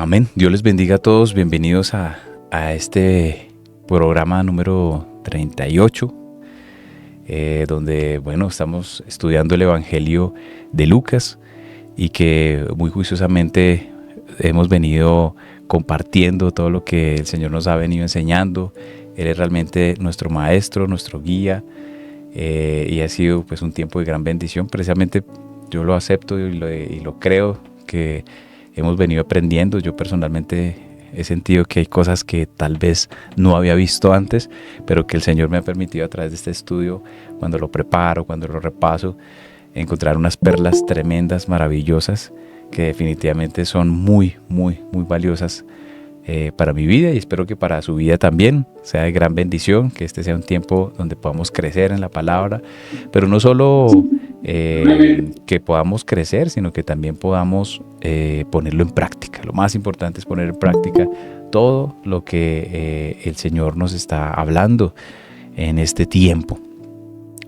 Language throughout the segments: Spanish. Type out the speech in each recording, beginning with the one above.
Amén. Dios les bendiga a todos. Bienvenidos a este programa número 38, donde, estamos estudiando el Evangelio de Lucas y que muy juiciosamente hemos venido compartiendo todo lo que el Señor nos ha venido enseñando. Él es realmente nuestro maestro, nuestro guía, y ha sido pues un tiempo de gran bendición. Precisamente yo lo acepto y lo creo, que hemos venido aprendiendo. Yo personalmente he sentido que hay cosas que tal vez no había visto antes, pero que el Señor me ha permitido a través de este estudio, cuando lo preparo, cuando lo repaso, encontrar unas perlas tremendas, maravillosas, que definitivamente son muy, muy, muy valiosas para mi vida, y espero que para su vida también sea de gran bendición, que este sea un tiempo donde podamos crecer en la palabra, pero no solo que podamos crecer, sino que también podamos ponerlo en práctica. Lo más importante es poner en práctica todo lo que el Señor nos está hablando en este tiempo.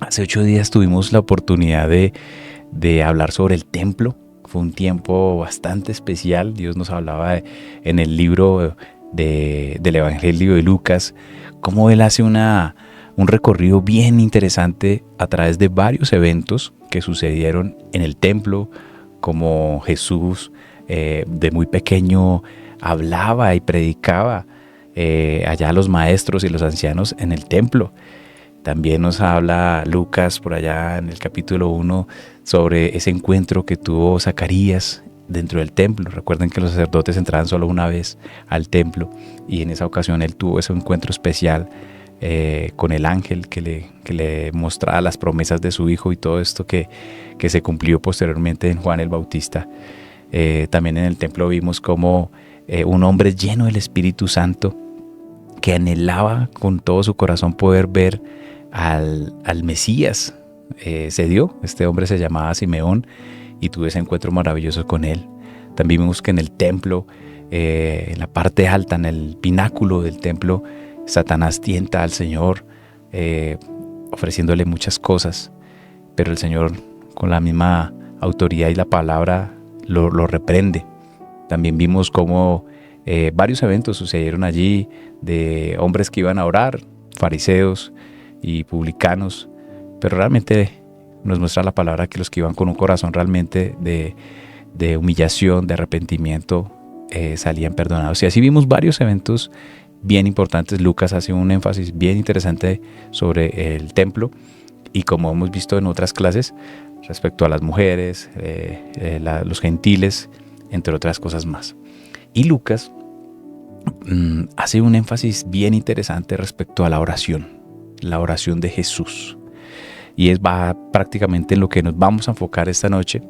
Hace 8 días tuvimos la oportunidad de hablar sobre el templo. Fue un tiempo bastante especial. Dios nos hablaba en el libro del Evangelio de Lucas, cómo Él hace un recorrido bien interesante a través de varios eventos que sucedieron en el templo, como Jesús de muy pequeño hablaba y predicaba allá a los maestros y los ancianos en el templo. También nos habla Lucas por allá en el capítulo 1 sobre ese encuentro que tuvo Zacarías dentro del templo. Recuerden que los sacerdotes entraban solo una vez al templo, y en esa ocasión él tuvo ese encuentro especial con el ángel que le mostraba las promesas de su hijo, y todo esto que se cumplió posteriormente en Juan el Bautista. También en el templo vimos como un hombre lleno del Espíritu Santo, que anhelaba con todo su corazón poder ver al Mesías, se dio. Este hombre se llamaba Simeón, y tuve ese encuentro maravilloso con él. También vimos que en el templo, en la parte alta, en el pináculo del templo, Satanás tienta al Señor, ofreciéndole muchas cosas, pero el Señor, con la misma autoridad y la palabra, lo reprende. También vimos cómo varios eventos sucedieron allí, de hombres que iban a orar, fariseos y publicanos, pero realmente nos muestra la palabra que los que iban con un corazón realmente de humillación, de arrepentimiento, salían perdonados. Y así vimos varios eventos bien importantes. Lucas hace un énfasis bien interesante sobre el templo, y como hemos visto en otras clases, respecto a las mujeres, los gentiles, entre otras cosas más. Y Lucas hace un énfasis bien interesante respecto a la oración de Jesús. Y va prácticamente en lo que nos vamos a enfocar esta noche,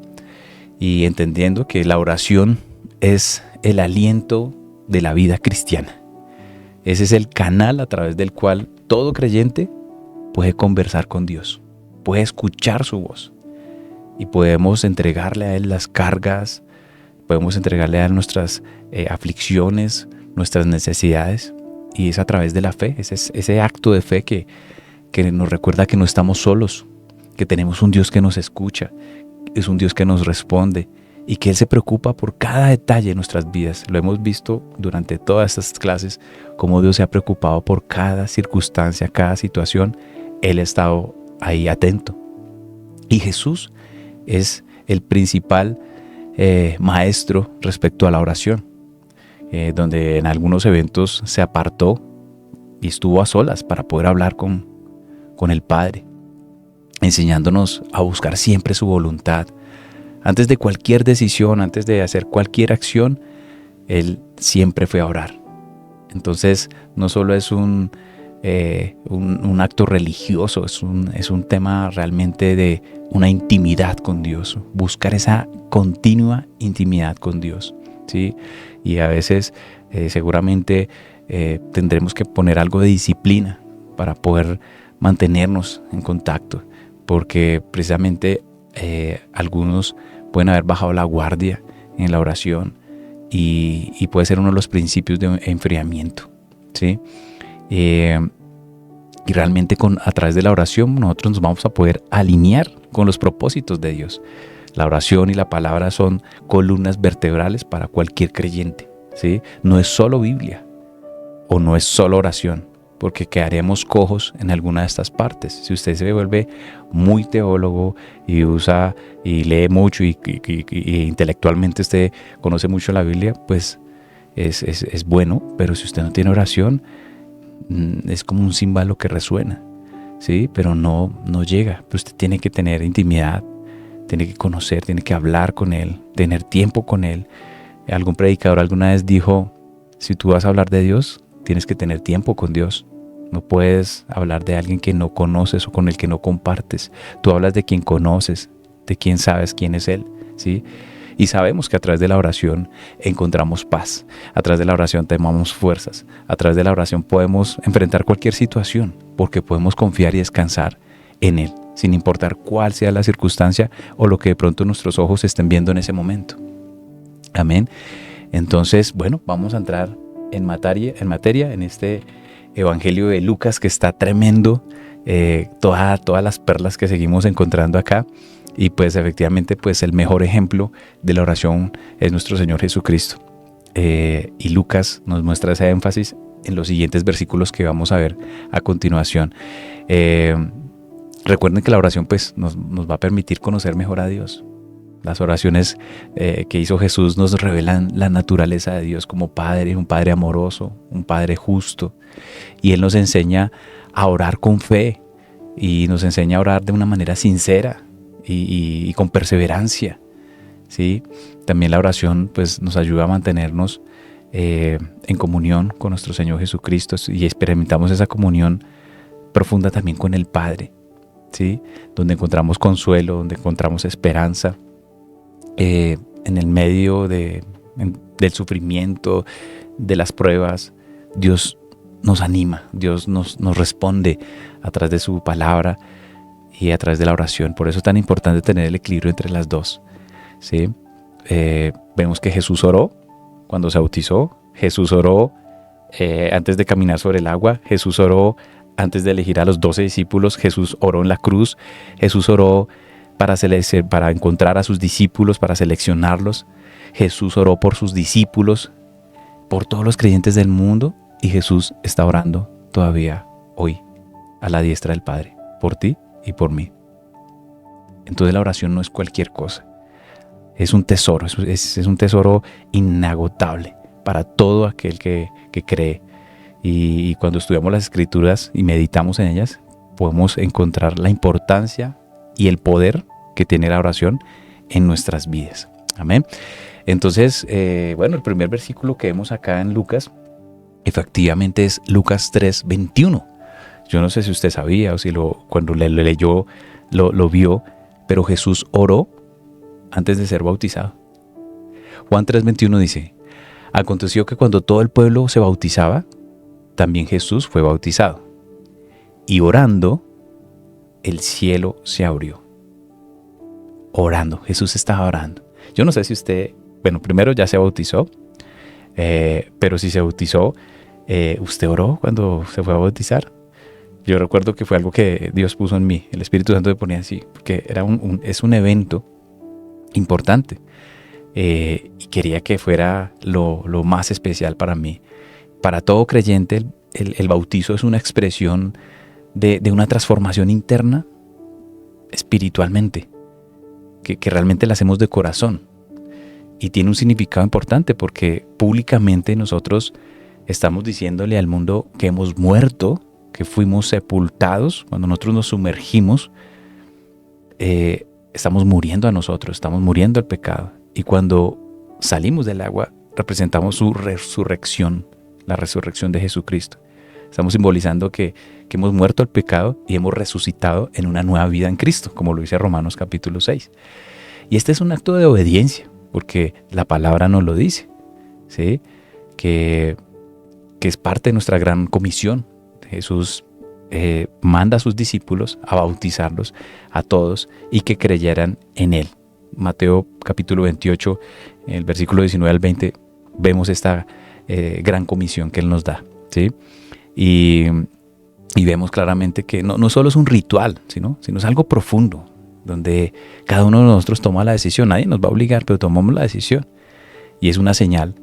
y entendiendo que la oración es el aliento de la vida cristiana. Ese es el canal a través del cual todo creyente puede conversar con Dios, puede escuchar su voz, y podemos entregarle a Él las cargas, podemos entregarle a Él nuestras aflicciones, nuestras necesidades, y es a través de la fe, ese acto de fe que nos recuerda que no estamos solos, que tenemos un Dios que nos escucha, es un Dios que nos responde, y que Él se preocupa por cada detalle de nuestras vidas. Lo hemos visto durante todas estas clases, cómo Dios se ha preocupado por cada circunstancia, cada situación. Él ha estado ahí atento. Y Jesús es el principal maestro respecto a la oración, donde en algunos eventos se apartó y estuvo a solas para poder hablar con el Padre, enseñándonos a buscar siempre su voluntad. Antes de cualquier decisión, antes de hacer cualquier acción, Él siempre fue a orar. Entonces, no solo es un acto religioso, es un tema realmente de una intimidad con Dios, buscar esa continua intimidad con Dios, ¿sí? Y a veces seguramente tendremos que poner algo de disciplina para poder mantenernos en contacto, porque precisamente algunos pueden haber bajado la guardia en la oración, y puede ser uno de los principios de enfriamiento, ¿sí? Y realmente a través de la oración nosotros nos vamos a poder alinear con los propósitos de Dios. La oración y la palabra son columnas vertebrales para cualquier creyente, ¿sí? No es solo Biblia o no es solo oración, porque quedaremos cojos en alguna de estas partes. Si usted se vuelve muy teólogo y usa y lee mucho y intelectualmente usted conoce mucho la Biblia, pues es bueno, pero si usted no tiene oración, es como un címbalo que resuena, ¿sí? Pero no llega. Usted tiene que tener intimidad, tiene que conocer, tiene que hablar con Él, tener tiempo con Él. Algún predicador alguna vez dijo, si tú vas a hablar de Dios, tienes que tener tiempo con Dios. No puedes hablar de alguien que no conoces o con el que no compartes. Tú hablas de quien conoces, de quien sabes quién es Él, ¿sí? Y sabemos que a través de la oración encontramos paz. A través de la oración tomamos fuerzas. A través de la oración podemos enfrentar cualquier situación porque podemos confiar y descansar en Él, sin importar cuál sea la circunstancia o lo que de pronto nuestros ojos estén viendo en ese momento. Amén. Entonces, bueno, vamos a entrar en materia en este Evangelio de Lucas, que está tremendo, todas las perlas que seguimos encontrando acá. Y pues efectivamente, pues el mejor ejemplo de la oración es nuestro Señor Jesucristo. Y Lucas nos muestra ese énfasis en los siguientes versículos que vamos a ver a continuación. Recuerden que la oración pues nos va a permitir conocer mejor a Dios. Las oraciones que hizo Jesús nos revelan la naturaleza de Dios como Padre, un Padre amoroso, un Padre justo. Y Él nos enseña a orar con fe y nos enseña a orar de una manera sincera y con perseverancia, ¿sí? También la oración pues, nos ayuda a mantenernos en comunión con nuestro Señor Jesucristo y experimentamos esa comunión profunda también con el Padre, ¿sí? Donde encontramos consuelo, donde encontramos esperanza. En el medio del sufrimiento, de las pruebas, Dios nos anima, Dios nos responde a través de su palabra y a través de la oración. Por eso es tan importante tener el equilibrio entre las dos, ¿sí? Vemos que Jesús oró cuando se bautizó, Jesús oró antes de caminar sobre el agua, Jesús oró antes de elegir a los 12 discípulos, Jesús oró en la cruz, Jesús oró para encontrar a sus discípulos, para seleccionarlos. Jesús oró por sus discípulos, por todos los creyentes del mundo, y Jesús está orando todavía hoy a la diestra del Padre, por ti y por mí. Entonces la oración no es cualquier cosa, es un tesoro, es un tesoro inagotable para todo aquel que cree. Y cuando estudiamos las Escrituras y meditamos en ellas, podemos encontrar la importancia y el poder que tiene la oración en nuestras vidas. Amén. Entonces, el primer versículo que vemos acá en Lucas, efectivamente es Lucas 3:21. Yo no sé si usted sabía o si cuando le leyó lo vio, pero Jesús oró antes de ser bautizado. Juan 3:21 dice, aconteció que cuando todo el pueblo se bautizaba, también Jesús fue bautizado. Y orando, el cielo se abrió. Orando, Jesús estaba orando. Yo no sé si usted, primero ya se bautizó, pero si se bautizó, ¿usted oró cuando se fue a bautizar? Yo recuerdo que fue algo que Dios puso en mí, el Espíritu Santo me ponía así, porque es un evento importante y quería que fuera lo más especial para mí. Para todo creyente, el bautizo es una expresión de una transformación interna espiritualmente, que realmente la hacemos de corazón. Y tiene un significado importante porque públicamente nosotros estamos diciéndole al mundo que hemos muerto, que fuimos sepultados. Cuando nosotros nos sumergimos, estamos muriendo a nosotros, estamos muriendo al pecado. Y cuando salimos del agua, representamos su resurrección, la resurrección de Jesucristo. Estamos simbolizando que hemos muerto al pecado y hemos resucitado en una nueva vida en Cristo, como lo dice Romanos capítulo 6. Y este es un acto de obediencia, porque la palabra nos lo dice, ¿sí? Que es parte de nuestra gran comisión. Jesús manda a sus discípulos a bautizarlos a todos y que creyeran en Él. Mateo capítulo 28, el versículo 19 al 20, vemos esta gran comisión que Él nos da, ¿sí? Y vemos claramente que no solo es un ritual, sino es algo profundo, donde cada uno de nosotros toma la decisión. Nadie nos va a obligar, pero tomamos la decisión. Y es una señal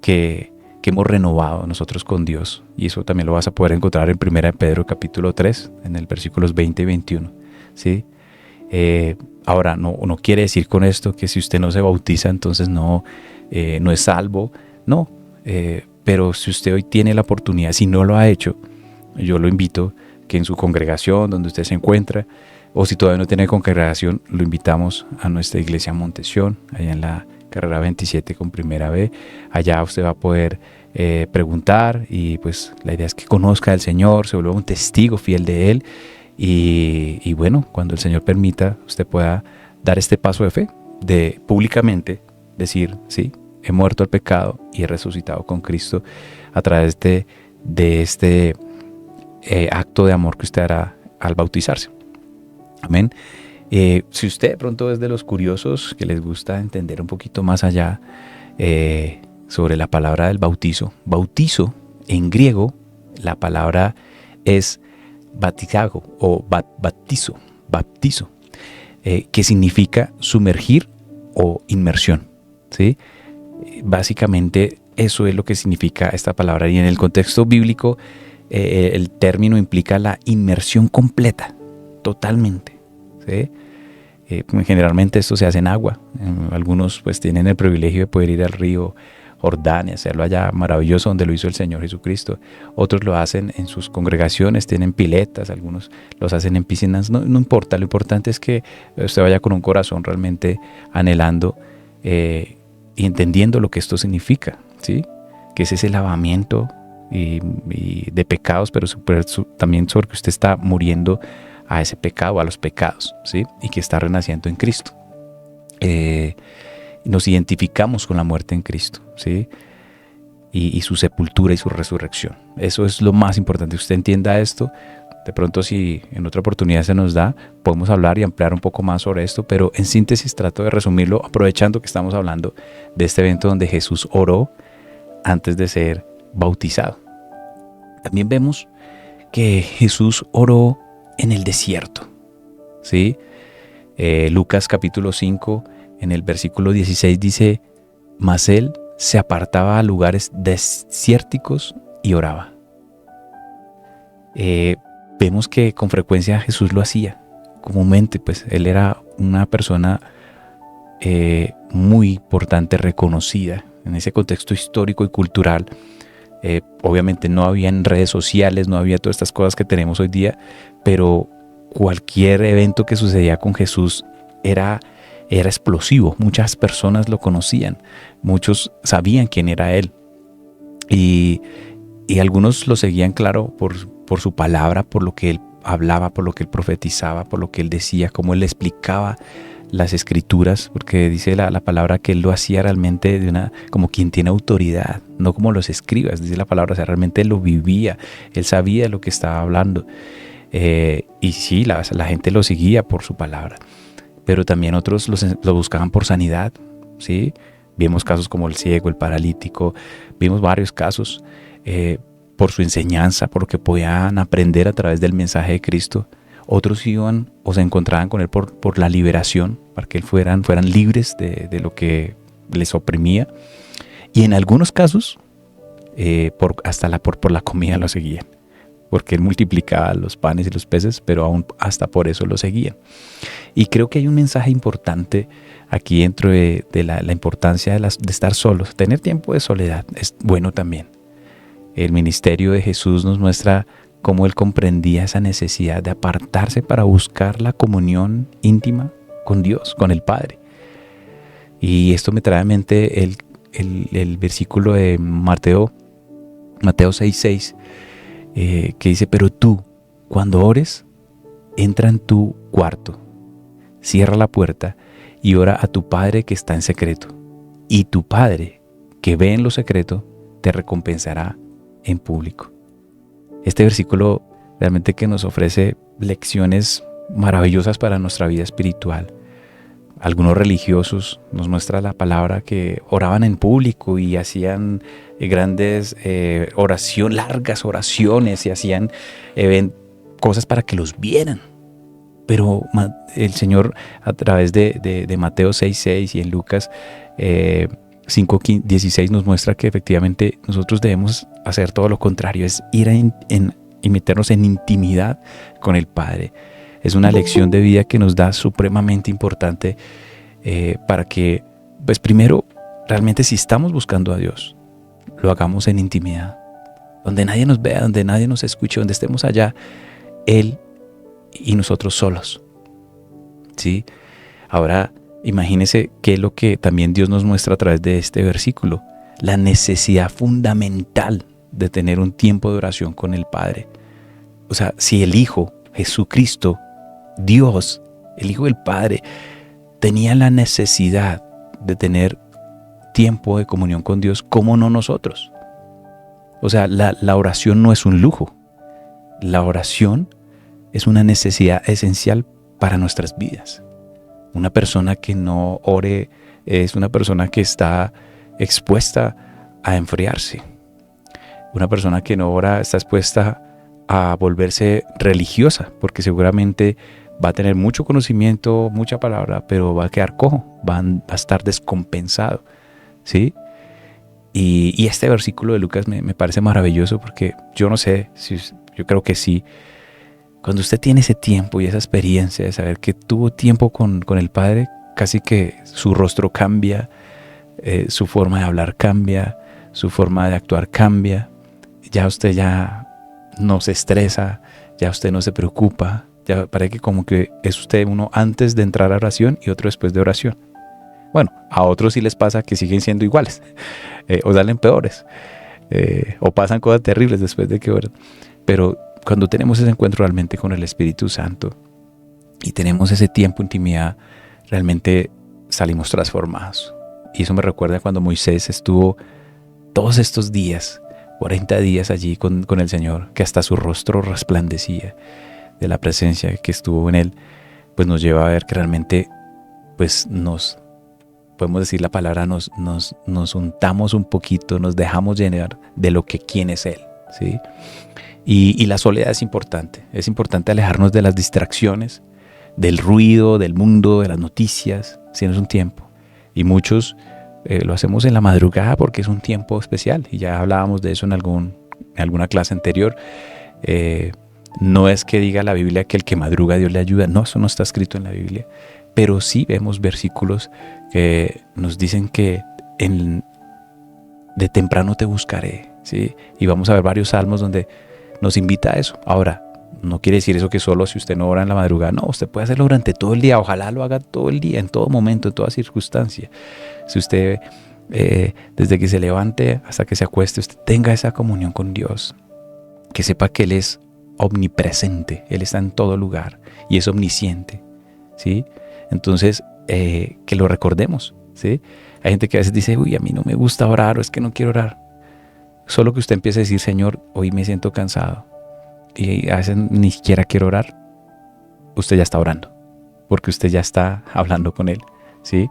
que hemos renovado nosotros con Dios. Y eso también lo vas a poder encontrar en 1 Pedro capítulo 3, en el versículos 20 y 21. ¿Sí? Ahora, no quiere decir con esto que si usted no se bautiza, entonces no es salvo. No, pero si usted hoy tiene la oportunidad, si no lo ha hecho, yo lo invito que en su congregación, donde usted se encuentra, o si todavía no tiene congregación, lo invitamos a nuestra iglesia Montesión, allá en la carrera 27 con primera B. Allá usted va a poder preguntar, y pues la idea es que conozca al Señor, se vuelva un testigo fiel de Él, y bueno, cuando el Señor permita, usted pueda dar este paso de fe, de públicamente decir, sí, he muerto al pecado y he resucitado con Cristo a través de este acto de amor que usted hará al bautizarse. Amén. Si usted de pronto es de los curiosos que les gusta entender un poquito más allá sobre la palabra del bautizo en griego, la palabra es batizago o baptizo, que significa sumergir o inmersión, ¿sí? Básicamente eso es lo que significa esta palabra, y en el contexto bíblico el término implica la inmersión completa, totalmente, ¿sí? Generalmente esto se hace en agua. Algunos pues tienen el privilegio de poder ir al río Jordán y hacerlo allá maravilloso, donde lo hizo el Señor Jesucristo. Otros lo hacen en sus congregaciones, tienen piletas, algunos los hacen en piscinas. No importa, lo importante es que usted vaya con un corazón realmente anhelando y entendiendo lo que esto significa, ¿sí? Que ese es el lavamiento y de pecados, pero también sobre que usted está muriendo a ese pecado, a los pecados, ¿sí? Y que está renaciendo en Cristo. Nos identificamos con la muerte en Cristo, ¿sí? Y su sepultura y su resurrección. Eso es lo más importante. Usted entienda esto. De pronto, si en otra oportunidad se nos da, podemos hablar y ampliar un poco más sobre esto, pero en síntesis trato de resumirlo, aprovechando que estamos hablando de este evento donde Jesús oró antes de ser bautizado. También vemos que Jesús oró en el desierto, ¿sí? Lucas capítulo 5, en el versículo 16 dice: mas él se apartaba a lugares desérticos y oraba. Vemos que con frecuencia Jesús lo hacía. Comúnmente, pues él era una persona muy importante, reconocida en ese contexto histórico y cultural. Obviamente no habían redes sociales, no había todas estas cosas que tenemos hoy día, pero cualquier evento que sucedía con Jesús era explosivo. Muchas personas lo conocían, muchos sabían quién era Él, y algunos lo seguían, claro, por su palabra, por lo que Él hablaba, por lo que Él profetizaba, por lo que Él decía, cómo Él explicaba las escrituras, porque dice la palabra que Él lo hacía realmente como quien tiene autoridad, no como los escribas, dice la palabra, o sea, realmente Él lo vivía, Él sabía lo que estaba hablando. Y sí, la gente lo seguía por su palabra, pero también otros lo buscaban por sanidad, ¿sí? Vimos casos como el ciego, el paralítico, vimos varios casos por su enseñanza, por lo que podían aprender a través del mensaje de Cristo. Otros iban o se encontraban con Él por la liberación, para que fueran libres de lo que les oprimía, y en algunos casos hasta por la comida lo seguían, porque Él multiplicaba los panes y los peces, pero aún hasta por eso lo seguían. Y creo que hay un mensaje importante aquí dentro de la importancia de estar solos. Tener tiempo de soledad es bueno también. El ministerio de Jesús nos muestra cómo Él comprendía esa necesidad de apartarse para buscar la comunión íntima con Dios, con el Padre. Y esto me trae a mente el versículo de Mateo 6:6, que dice: pero tú, cuando ores, entra en tu cuarto, cierra la puerta y ora a tu Padre que está en secreto. Y tu Padre, que ve en lo secreto, te recompensará en público. Este versículo realmente que nos ofrece lecciones maravillosas para nuestra vida espiritual. Algunos religiosos nos muestra la palabra que oraban en público y hacían grandes largas oraciones, y hacían cosas para que los vieran. Pero el Señor, a través de Mateo 6:6 y en Lucas 5:16 nos muestra que efectivamente nosotros debemos hacer todo lo contrario, es ir y meternos en intimidad con el Padre. Es una lección de vida que nos da supremamente importante para que, pues primero, realmente si estamos buscando a Dios, lo hagamos en intimidad, donde nadie nos vea, donde nadie nos escuche, donde estemos allá, Él y nosotros solos. ¿Sí? Ahora, imagínese qué es lo que también Dios nos muestra a través de este versículo, la necesidad fundamental de tener un tiempo de oración con el Padre. O sea, si el Hijo, Jesucristo, Dios, el Hijo del Padre, tenía la necesidad de tener tiempo de comunión con Dios, ¿cómo no nosotros? O sea, la oración no es un lujo. La oración es una necesidad esencial para nuestras vidas. Una persona que no ore es una persona que está expuesta a enfriarse. Una persona que no ora está expuesta a volverse religiosa, porque seguramente va a tener mucho conocimiento, mucha palabra, pero va a quedar cojo, va a estar descompensado, ¿sí? Y este versículo de Lucas me parece maravilloso porque yo no sé, yo creo que sí. Cuando usted tiene ese tiempo y esa experiencia de saber que tuvo tiempo con el Padre, casi que su rostro cambia, su forma de hablar cambia, su forma de actuar cambia. Ya usted ya no se estresa, ya usted no se preocupa, ya parece que como que es usted uno antes de entrar a oración y otro después de oración. Bueno, a otros sí les pasa que siguen siendo iguales, o salen peores, o pasan cosas terribles después de que oran. Pero cuando tenemos ese encuentro realmente con el Espíritu Santo y tenemos ese tiempo de intimidad, realmente salimos transformados. Y eso me recuerda cuando Moisés estuvo todos estos días, 40 días allí con el Señor, que hasta su rostro resplandecía de la presencia que estuvo en él, pues nos lleva a ver que realmente pues podemos decir la palabra, nos untamos un poquito, nos dejamos llenar de lo que quién es Él, ¿sí? Y la soledad es importante alejarnos de las distracciones, del ruido, del mundo, de las noticias, si no es un tiempo. Y muchos lo hacemos en la madrugada porque es un tiempo especial, y ya hablábamos de eso en alguna clase anterior. No es que diga la Biblia que el que madruga Dios le ayuda, no, eso no está escrito en la Biblia, pero sí vemos versículos que nos dicen que de temprano te buscaré, ¿sí? Y vamos a ver varios salmos donde nos invita a eso. Ahora, no quiere decir eso que solo si usted no ora en la madrugada, no, usted puede hacerlo durante todo el día, ojalá lo haga todo el día, en todo momento, en toda circunstancia. Si usted, desde que se levante hasta que se acueste, usted tenga esa comunión con Dios, que sepa que Él es omnipresente, Él está en todo lugar y es omnisciente, ¿sí? Entonces, que lo recordemos, ¿sí? Hay gente que a veces dice, uy, a mí no me gusta orar o es que no quiero orar. Solo que usted empiece a decir, Señor, hoy me siento cansado y a veces ni siquiera quiero orar, usted ya está orando, porque usted ya está hablando con Él, ¿sí?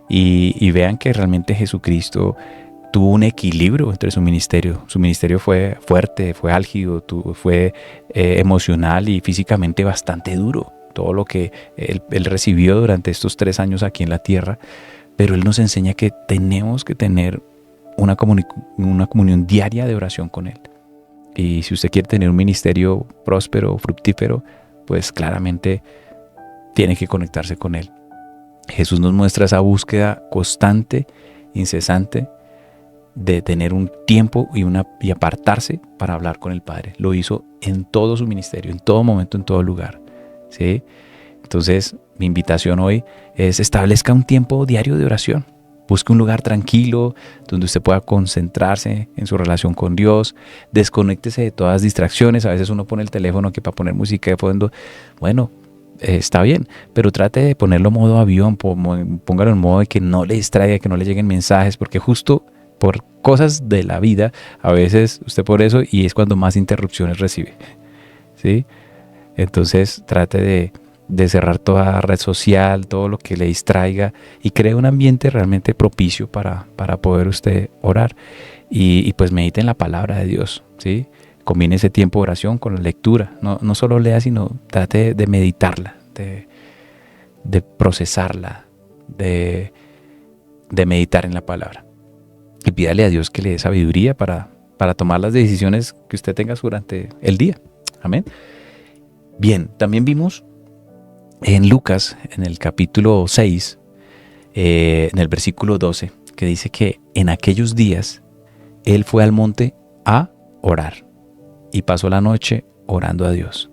Y vean que realmente Jesucristo tuvo un equilibrio entre su ministerio. Su ministerio fue fuerte, fue álgido, fue emocional y físicamente bastante duro. Todo lo que él recibió durante estos 3 años aquí en la tierra. Pero Él nos enseña que tenemos que tener una comunión diaria de oración con Él. Y si usted quiere tener un ministerio próspero, fructífero, pues claramente tiene que conectarse con Él. Jesús nos muestra esa búsqueda constante, incesante, de tener un tiempo y apartarse para hablar con el Padre. Lo hizo en todo su ministerio, en todo momento, en todo lugar, ¿sí? Entonces, mi invitación hoy es establezca un tiempo diario de oración. Busque un lugar tranquilo donde usted pueda concentrarse en su relación con Dios. Desconéctese de todas las distracciones. A veces uno pone el teléfono que para poner música de fondo. Bueno, está bien, pero trate de ponerlo en modo avión, póngalo en modo de que no le distraiga, que no le lleguen mensajes, porque justo por cosas de la vida, a veces usted por eso y es cuando más interrupciones recibe, ¿sí? Entonces trate de cerrar toda red social, todo lo que le distraiga y cree un ambiente realmente propicio para poder usted orar y pues medite en la palabra de Dios, ¿sí? Combine ese tiempo de oración con la lectura, no solo lea, sino trate de meditarla, de procesarla, de de meditar en la palabra. Y pídale a Dios que le dé sabiduría para tomar las decisiones que usted tenga durante el día. Amén. Bien, también vimos en Lucas, en el capítulo 6, en el versículo 12, que dice que en aquellos días él fue al monte a orar y pasó la noche orando a Dios.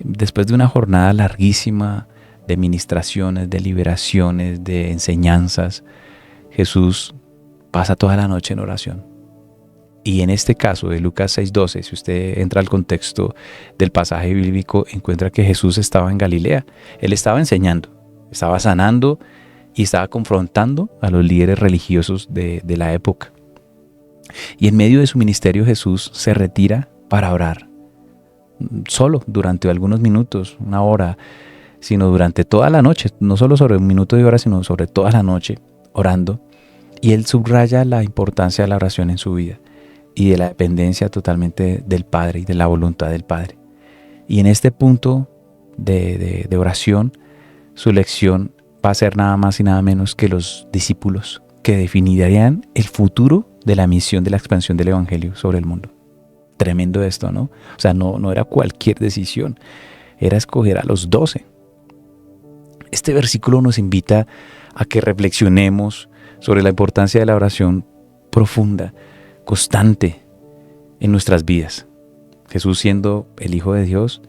Después de una jornada larguísima de ministraciones, de liberaciones, de enseñanzas, Jesús pasa toda la noche en oración. Y en este caso de Lucas 6:12, si usted entra al contexto del pasaje bíblico, encuentra que Jesús estaba en Galilea. Él estaba enseñando, estaba sanando y estaba confrontando a los líderes religiosos de la época. Y en medio de su ministerio Jesús se retira para orar. Solo durante algunos minutos, una hora, sino durante toda la noche, no solo sobre un minuto de hora, sino sobre toda la noche, orando. Y él subraya la importancia de la oración en su vida y de la dependencia totalmente del Padre y de la voluntad del Padre. Y en este punto de oración, su lección va a ser nada más y nada menos que los discípulos que definirían el futuro de la misión de la expansión del Evangelio sobre el mundo. Tremendo esto, ¿no? O sea, no era cualquier decisión, era escoger a los 12. Este versículo nos invita a que reflexionemos sobre la importancia de la oración profunda, constante en nuestras vidas. Jesús, siendo el Hijo de Dios,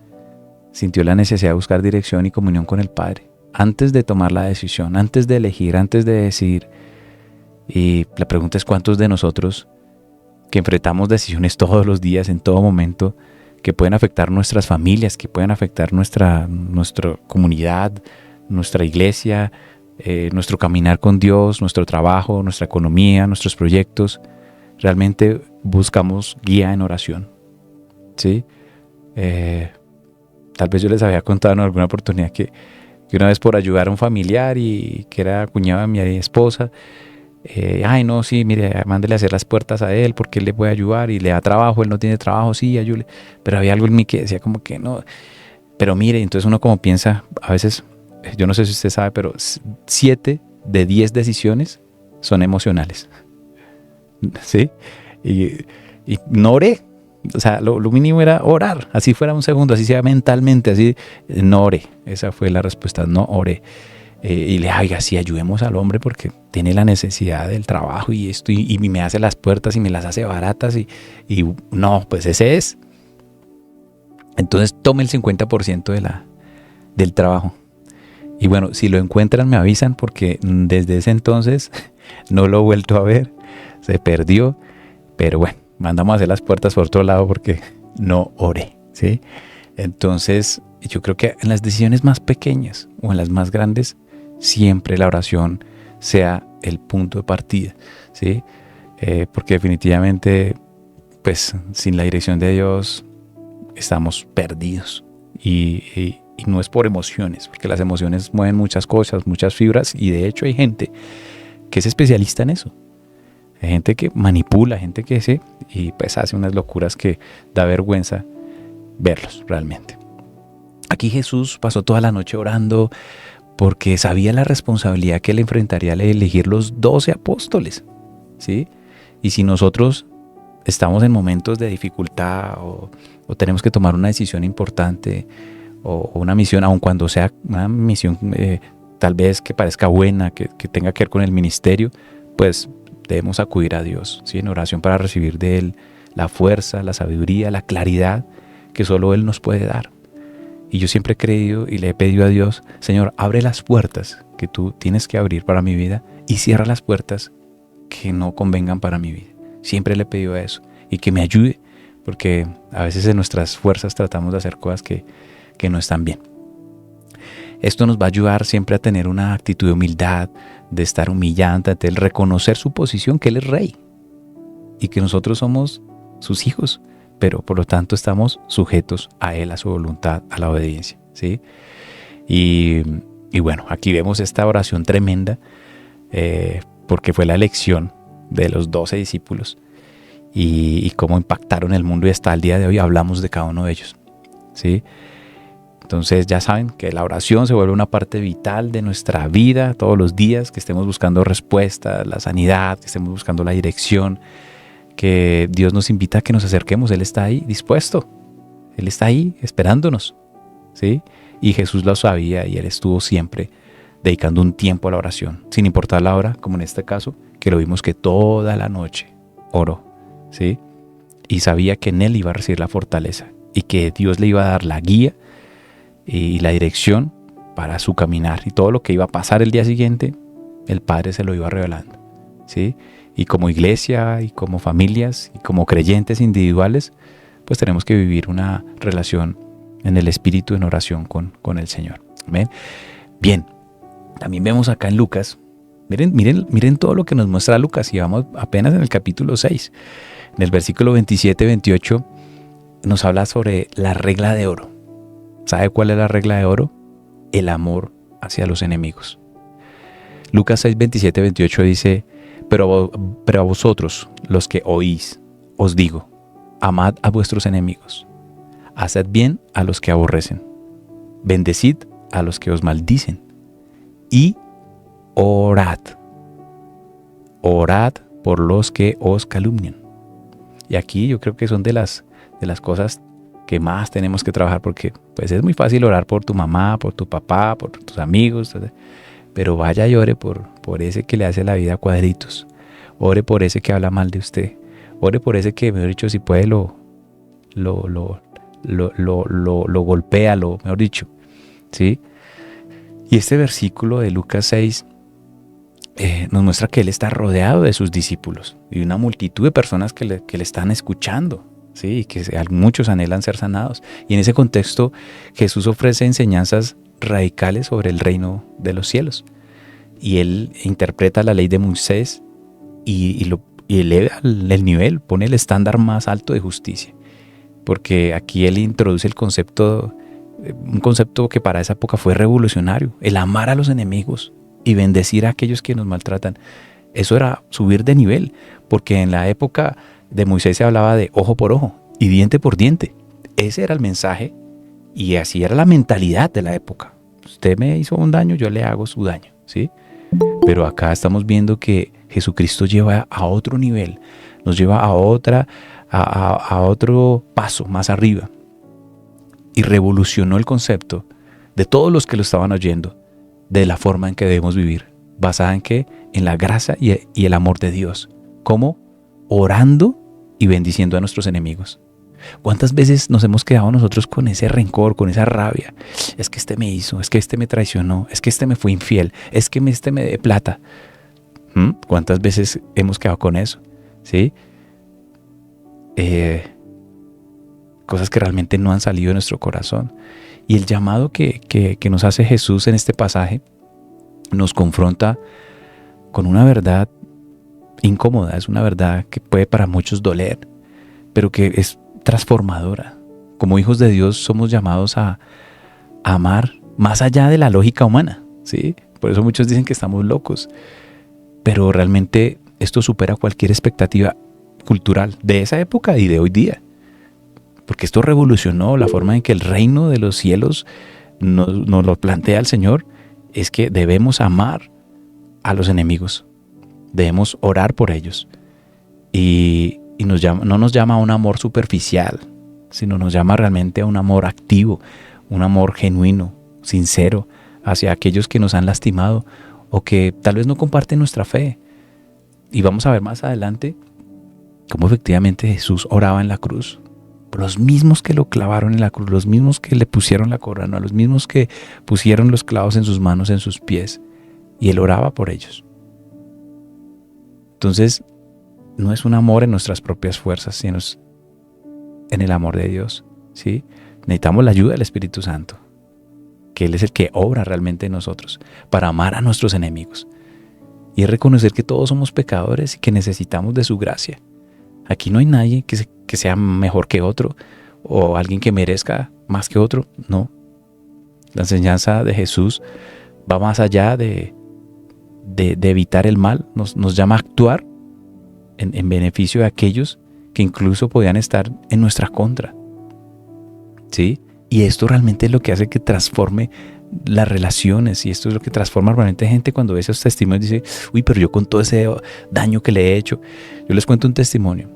sintió la necesidad de buscar dirección y comunión con el Padre antes de tomar la decisión, antes de elegir, antes de decidir. Y la pregunta es: ¿cuántos de nosotros que enfrentamos decisiones todos los días, en todo momento, que pueden afectar nuestras familias, que pueden afectar nuestra comunidad, nuestra iglesia, nuestro caminar con Dios, nuestro trabajo, nuestra economía, nuestros proyectos, realmente buscamos guía en oración? ¿Sí? Tal vez yo les había contado en alguna oportunidad que una vez, por ayudar a un familiar y que era cuñado de mi esposa, ay no, sí, mire, mándele a hacer las puertas a él porque él le puede ayudar y le da trabajo, él no tiene trabajo, sí, ayúdele. Pero había algo en mí que decía como que no, pero mire, entonces uno como piensa, a veces, yo no sé si usted sabe, pero 7 de 10 decisiones son emocionales. ¿Sí? Y no oré. O sea, lo mínimo era orar, así fuera un segundo, así sea mentalmente, así, no oré. Esa fue la respuesta, no oré. Y le diga, sí, ayudemos al hombre porque tiene la necesidad del trabajo y esto, y me hace las puertas y me las hace baratas, y no, pues ese es. Entonces tome el 50% del trabajo. Y bueno, si lo encuentran me avisan, porque desde ese entonces no lo he vuelto a ver, se perdió, pero bueno, mandamos a hacer las puertas por otro lado porque no oré, ¿sí? Entonces yo creo que en las decisiones más pequeñas o en las más grandes, siempre la oración sea el punto de partida, ¿sí? Porque definitivamente, pues sin la dirección de Dios estamos perdidos, y no es por emociones, porque las emociones mueven muchas cosas, muchas fibras, y de hecho hay gente que es especialista en eso. Hay gente que manipula, gente que y pues hace unas locuras que da vergüenza verlos realmente. Aquí Jesús pasó toda la noche orando porque sabía la responsabilidad que le enfrentaría al elegir los 12 apóstoles, ¿sí? Y si nosotros estamos en momentos de dificultad o tenemos que tomar una decisión importante o una misión, aun cuando sea una misión tal vez que parezca buena, que tenga que ver con el ministerio, pues debemos acudir a Dios, ¿sí? En oración, para recibir de Él la fuerza, la sabiduría, la claridad que solo Él nos puede dar. Y yo siempre he creído y le he pedido a Dios: Señor, abre las puertas que tú tienes que abrir para mi vida y cierra las puertas que no convengan para mi vida. Siempre le he pedido eso, y que me ayude, porque a veces en nuestras fuerzas tratamos de hacer cosas que no están bien. Esto nos va a ayudar siempre a tener una actitud de humildad, de estar humillante ante Él, reconocer su posición, que Él es Rey y que nosotros somos sus hijos, pero por lo tanto estamos sujetos a Él, a su voluntad, a la obediencia, ¿sí? Y bueno, aquí vemos esta oración tremenda, porque fue la elección de los 12 discípulos y cómo impactaron el mundo, y hasta el día de hoy hablamos de cada uno de ellos, ¿sí? Entonces ya saben que la oración se vuelve una parte vital de nuestra vida todos los días, que estemos buscando respuestas, la sanidad, que estemos buscando la dirección, que Dios nos invita a que nos acerquemos. Él está ahí dispuesto, Él está ahí esperándonos, ¿sí? Y Jesús lo sabía y Él estuvo siempre dedicando un tiempo a la oración, sin importar la hora, como en este caso, que lo vimos que toda la noche oró, ¿sí? Y sabía que en Él iba a recibir la fortaleza y que Dios le iba a dar la guía y la dirección para su caminar, y todo lo que iba a pasar el día siguiente, el Padre se lo iba revelando, ¿sí? Y como iglesia, y como familias, y como creyentes individuales, pues tenemos que vivir una relación en el Espíritu, en oración con el Señor. ¿Amén? Bien, también vemos acá en Lucas, miren todo lo que nos muestra Lucas, y vamos apenas en el capítulo 6, en el versículo 27-28, nos habla sobre la regla de oro. ¿Sabe cuál es la regla de oro? El amor hacia los enemigos. Lucas 6, 27, 28 dice: pero a vosotros, los que oís, os digo, amad a vuestros enemigos, haced bien a los que aborrecen, bendecid a los que os maldicen, y orad por los que os calumnian. Y aquí yo creo que son de las cosas que más tenemos que trabajar, porque pues es muy fácil orar por tu mamá, por tu papá, por tus amigos, pero vaya y ore por ese que le hace la vida a cuadritos, ore por ese que habla mal de usted, ore por ese que, mejor dicho, si puede lo golpea, mejor dicho, ¿sí? Y este versículo de Lucas 6 nos muestra que Él está rodeado de sus discípulos y una multitud de personas que le están escuchando, ¿sí? Y que muchos anhelan ser sanados. Y en ese contexto Jesús ofrece enseñanzas radicales sobre el reino de los cielos. Y Él interpreta la ley de Moisés y eleva el nivel, pone el estándar más alto de justicia. Porque aquí Él introduce un concepto que para esa época fue revolucionario: el amar a los enemigos y bendecir a aquellos que nos maltratan. Eso era subir de nivel, porque en la época de Moisés se hablaba de ojo por ojo y diente por diente. Ese era el mensaje y así era la mentalidad de la época. Usted me hizo un daño, yo le hago su daño, ¿sí? Pero acá estamos viendo que Jesucristo lleva a otro nivel, nos lleva a otro paso más arriba, y revolucionó el concepto de todos los que lo estaban oyendo, de la forma en que debemos vivir, basada en qué, en la gracia y el amor de Dios, como orando y bendiciendo a nuestros enemigos. ¿Cuántas veces nos hemos quedado nosotros con ese rencor, con esa rabia? Es que este me hizo, es que este me traicionó, es que este me fue infiel, es que este me dé plata. ¿Cuántas veces hemos quedado con eso? ¿Sí? Cosas que realmente no han salido de nuestro corazón. Y el llamado que nos hace Jesús en este pasaje nos confronta con una verdad incómoda. Es una verdad que puede para muchos doler, pero que es transformadora. Como hijos de Dios somos llamados a amar más allá de la lógica humana, ¿sí? Por eso muchos dicen que estamos locos, pero realmente esto supera cualquier expectativa cultural de esa época y de hoy día, porque esto revolucionó la forma en que el reino de los cielos nos lo plantea el Señor. Es que debemos amar a los enemigos, debemos orar por ellos, y no nos llama a un amor superficial, sino nos llama realmente a un amor activo, un amor genuino, sincero, hacia aquellos que nos han lastimado o que tal vez no comparten nuestra fe. Y vamos a ver más adelante cómo efectivamente Jesús oraba en la cruz por los mismos que lo clavaron en la cruz, los mismos que le pusieron la corona, los mismos que pusieron los clavos en sus manos, en sus pies, y Él oraba por ellos. Entonces, no es un amor en nuestras propias fuerzas, sino en el amor de Dios, ¿sí? Necesitamos la ayuda del Espíritu Santo, que Él es el que obra realmente en nosotros para amar a nuestros enemigos. Y es reconocer que todos somos pecadores y que necesitamos de su gracia. Aquí no hay nadie que sea mejor que otro o alguien que merezca más que otro. No. La enseñanza de Jesús va más allá de evitar el mal. Nos llama a actuar en beneficio de aquellos que incluso podían estar en nuestra contra, ¿sí? Y esto realmente es lo que hace que transforme las relaciones, y esto es lo que transforma realmente gente cuando ve esos testimonios y dice, uy, pero yo con todo ese daño que le he hecho. Yo les cuento un testimonio.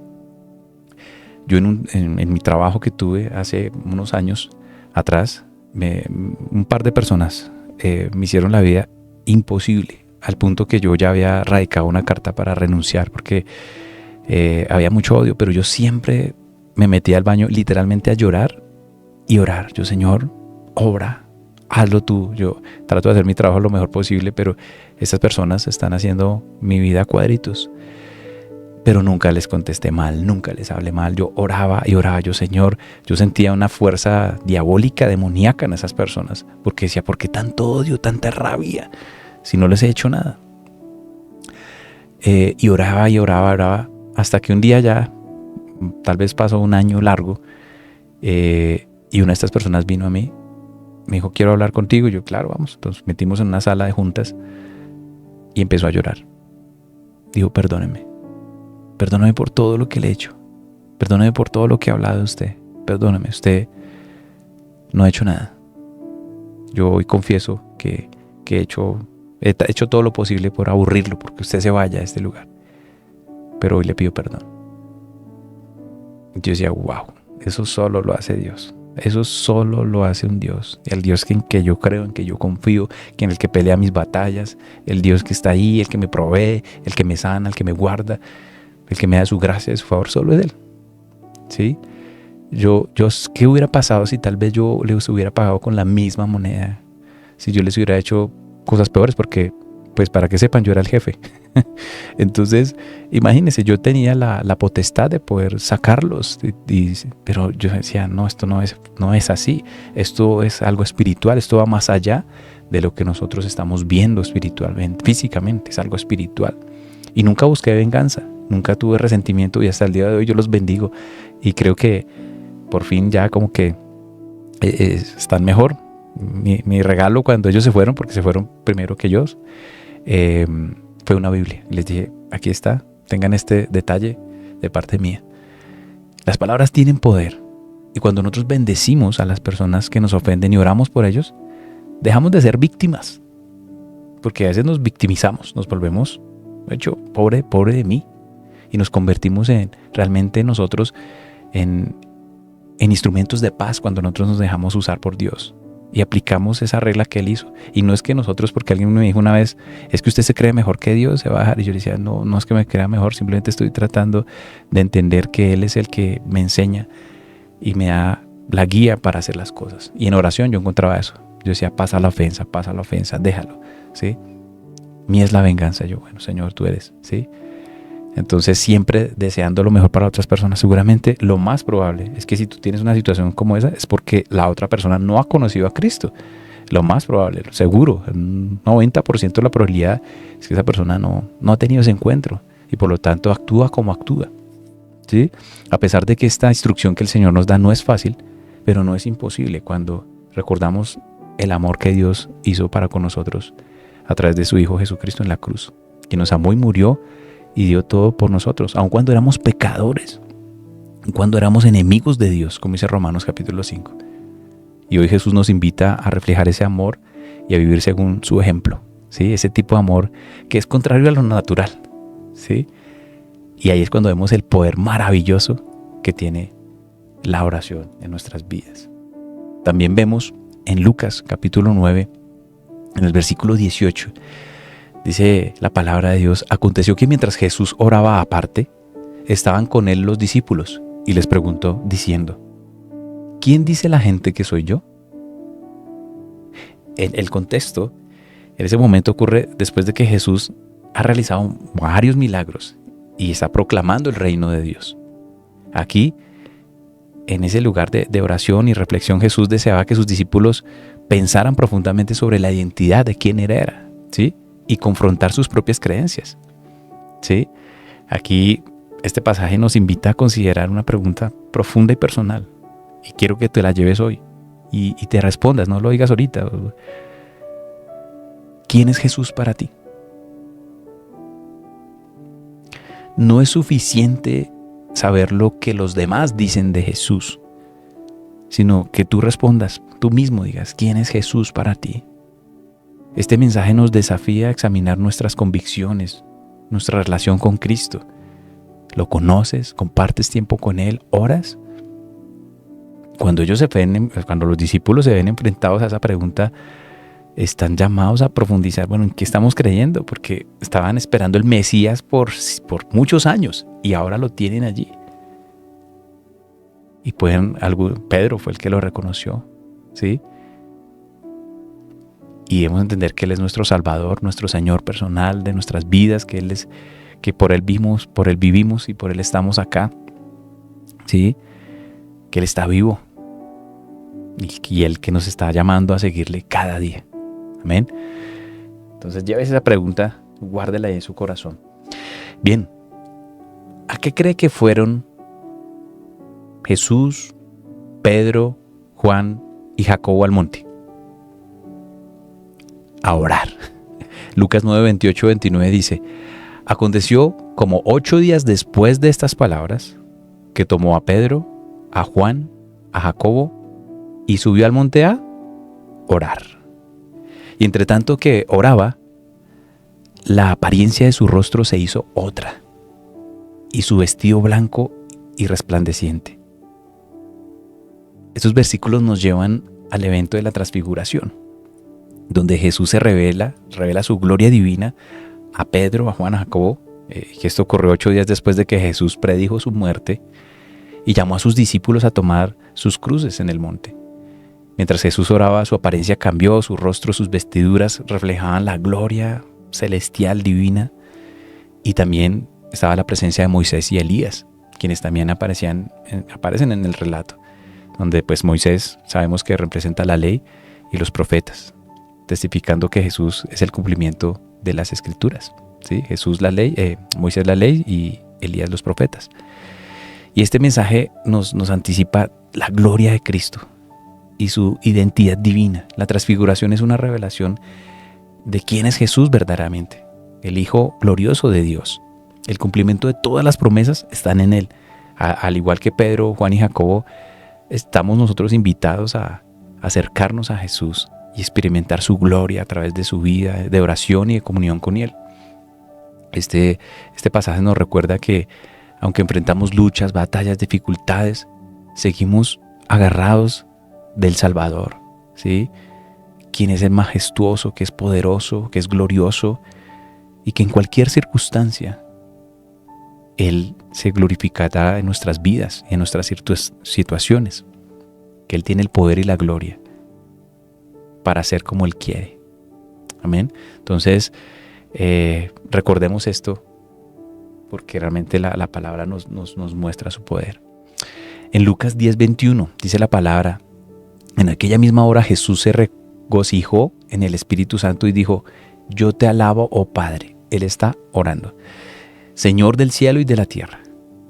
Yo en mi trabajo que tuve hace unos años atrás, un par de personas me hicieron la vida imposible, al punto que yo ya había radicado una carta para renunciar porque había mucho odio, pero yo siempre me metía al baño literalmente a llorar y orar. Yo, Señor, obra, hazlo tú. Yo trato de hacer mi trabajo lo mejor posible, pero estas personas están haciendo mi vida a cuadritos. Pero nunca les contesté mal, nunca les hablé mal. Yo oraba y oraba. Yo, Señor, yo sentía una fuerza diabólica, demoníaca en esas personas, porque decía, ¿por qué tanto odio, tanta rabia, si no les he hecho nada? Y oraba y oraba, oraba, hasta que un día ya, tal vez pasó un año largo, y una de estas personas vino a mí, me dijo, quiero hablar contigo. Y yo, claro, vamos. Entonces metimos en una sala de juntas y empezó a llorar. Dijo, perdóneme por todo lo que le he hecho, perdóneme por todo lo que he hablado de usted, perdóneme, usted no ha hecho nada. Yo hoy confieso que he hecho todo lo posible por aburrirlo, porque usted se vaya a este lugar, pero hoy le pido perdón. Yo decía, wow, eso solo lo hace Dios. Eso solo lo hace un Dios, el Dios en que yo creo, en que yo confío, en el que pelea mis batallas, el Dios que está ahí, el que me provee, el que me sana, el que me guarda, el que me da su gracia, su favor, solo es Él. ¿Sí? ¿Qué hubiera pasado si tal vez yo les hubiera pagado con la misma moneda? Si yo les hubiera hecho cosas peores, porque, pues para que sepan, yo era el jefe. Entonces, imagínense, yo tenía la potestad de poder sacarlos, pero yo decía, no, esto no es así. Esto es algo espiritual, esto va más allá de lo que nosotros estamos viendo espiritualmente, físicamente, es algo espiritual. Y nunca busqué venganza, nunca tuve resentimiento, y hasta el día de hoy yo los bendigo. Y creo que por fin ya como que están mejor. Mi regalo cuando ellos se fueron, porque se fueron primero que yo, fue una Biblia. Les dije, aquí está, tengan este detalle de parte mía. Las palabras tienen poder. Y cuando nosotros bendecimos a las personas que nos ofenden y oramos por ellos, dejamos de ser víctimas. Porque a veces nos victimizamos, nos volvemos, de hecho, pobre de mí. Y nos convertimos realmente nosotros en instrumentos de paz cuando nosotros nos dejamos usar por Dios. Y aplicamos esa regla que Él hizo. Y no es que nosotros, porque alguien me dijo una vez, es que usted se cree mejor que Dios, se va a dejar. Y yo le decía, no es que me crea mejor, simplemente estoy tratando de entender que Él es el que me enseña y me da la guía para hacer las cosas. Y en oración yo encontraba eso. Yo decía, pasa la ofensa, déjalo, ¿sí? Mía es la venganza. Yo, bueno, Señor, tú eres, ¿sí? Entonces, siempre deseando lo mejor para otras personas. Seguramente lo más probable es que si tú tienes una situación como esa, es porque la otra persona no ha conocido a Cristo. Lo más probable, seguro, un 90% de la probabilidad es que esa persona no ha tenido ese encuentro y por lo tanto actúa como actúa, ¿sí? A pesar de que esta instrucción que el Señor nos da no es fácil, pero no es imposible cuando recordamos el amor que Dios hizo para con nosotros a través de su Hijo Jesucristo en la cruz, que nos amó y murió y dio todo por nosotros, aun cuando éramos pecadores, cuando éramos enemigos de Dios, como dice Romanos capítulo 5. Y hoy Jesús nos invita a reflejar ese amor y a vivir según su ejemplo, ¿sí? Ese tipo de amor que es contrario a lo natural, ¿sí? Y ahí es cuando vemos el poder maravilloso que tiene la oración en nuestras vidas. También vemos en Lucas capítulo 9, en el versículo 18, dice la palabra de Dios, aconteció que mientras Jesús oraba aparte, estaban con él los discípulos y les preguntó diciendo, ¿quién dice la gente que soy yo? El contexto en ese momento ocurre después de que Jesús ha realizado varios milagros y está proclamando el reino de Dios. Aquí, en ese lugar de oración y reflexión, Jesús deseaba que sus discípulos pensaran profundamente sobre la identidad de quién era, ¿sí? Y confrontar sus propias creencias, ¿sí? Aquí este pasaje nos invita a considerar una pregunta profunda y personal. Y quiero que te la lleves hoy y te respondas, no lo digas ahorita. ¿Quién es Jesús para ti? No es suficiente saber lo que los demás dicen de Jesús, sino que tú respondas, tú mismo digas, ¿quién es Jesús para ti? Este mensaje nos desafía a examinar nuestras convicciones, nuestra relación con Cristo. ¿Lo conoces? ¿Compartes tiempo con Él? ¿Oras? Cuando los discípulos se ven enfrentados a esa pregunta, están llamados a profundizar, ¿en qué estamos creyendo? Porque estaban esperando el Mesías por muchos años y ahora lo tienen allí. Y Pedro fue el que lo reconoció, ¿sí? Y debemos entender que Él es nuestro Salvador, nuestro Señor personal de nuestras vidas, que por Él vivimos y por Él estamos acá, ¿sí? Que Él está vivo y Él que nos está llamando a seguirle cada día. Amén. Entonces llévese esa pregunta, guárdela ahí en su corazón. Bien, ¿a qué cree que fueron Jesús, Pedro, Juan y Jacobo al monte? A orar. Lucas 9, 28, 29 dice: aconteció como 8 días después de estas palabras, que tomó a Pedro, a Juan, a Jacobo y subió al monte a orar. Y entre tanto que oraba, la apariencia de su rostro se hizo otra, y su vestido blanco y resplandeciente. Estos versículos nos llevan al evento de la transfiguración, donde Jesús se revela su gloria divina a Pedro, a Juan, a Jacobo, que esto ocurrió 8 días después de que Jesús predijo su muerte y llamó a sus discípulos a tomar sus cruces en el monte. Mientras Jesús oraba, su apariencia cambió, su rostro, sus vestiduras reflejaban la gloria celestial divina, y también estaba la presencia de Moisés y Elías, quienes también aparecen en el relato, donde pues Moisés sabemos que representa la ley y los profetas, testificando que Jesús es el cumplimiento de las Escrituras, ¿sí? Jesús la ley, Moisés la ley y Elías los profetas. Y este mensaje nos anticipa la gloria de Cristo y su identidad divina. La transfiguración es una revelación de quién es Jesús verdaderamente, el Hijo glorioso de Dios. El cumplimiento de todas las promesas están en Él. Al igual que Pedro, Juan y Jacobo, estamos nosotros invitados a acercarnos a Jesús y experimentar su gloria a través de su vida, de oración y de comunión con Él. Este pasaje nos recuerda que aunque enfrentamos luchas, batallas, dificultades, seguimos agarrados del Salvador, ¿sí? Quien es el majestuoso, que es poderoso, que es glorioso, y que en cualquier circunstancia Él se glorificará en nuestras vidas, en nuestras situaciones, que Él tiene el poder y la gloria para hacer como Él quiere. Amén. Entonces, recordemos esto, porque realmente la palabra nos muestra su poder. En Lucas 10:21 dice la palabra: en aquella misma hora Jesús se regocijó en el Espíritu Santo y dijo: yo te alabo, oh Padre. Él está orando: Señor del cielo y de la tierra,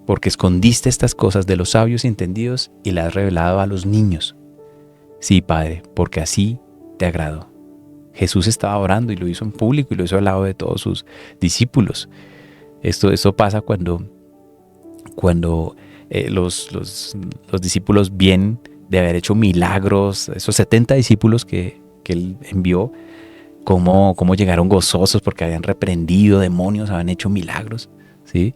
porque escondiste estas cosas de los sabios y entendidos y las has revelado a los niños. Sí, Padre, porque así te agradó. Jesús estaba orando y lo hizo en público y lo hizo al lado de todos sus discípulos. Esto pasa cuando los discípulos vienen de haber hecho milagros, esos 70 discípulos que Él envió, cómo llegaron gozosos porque habían reprendido demonios, habían hecho milagros, ¿sí?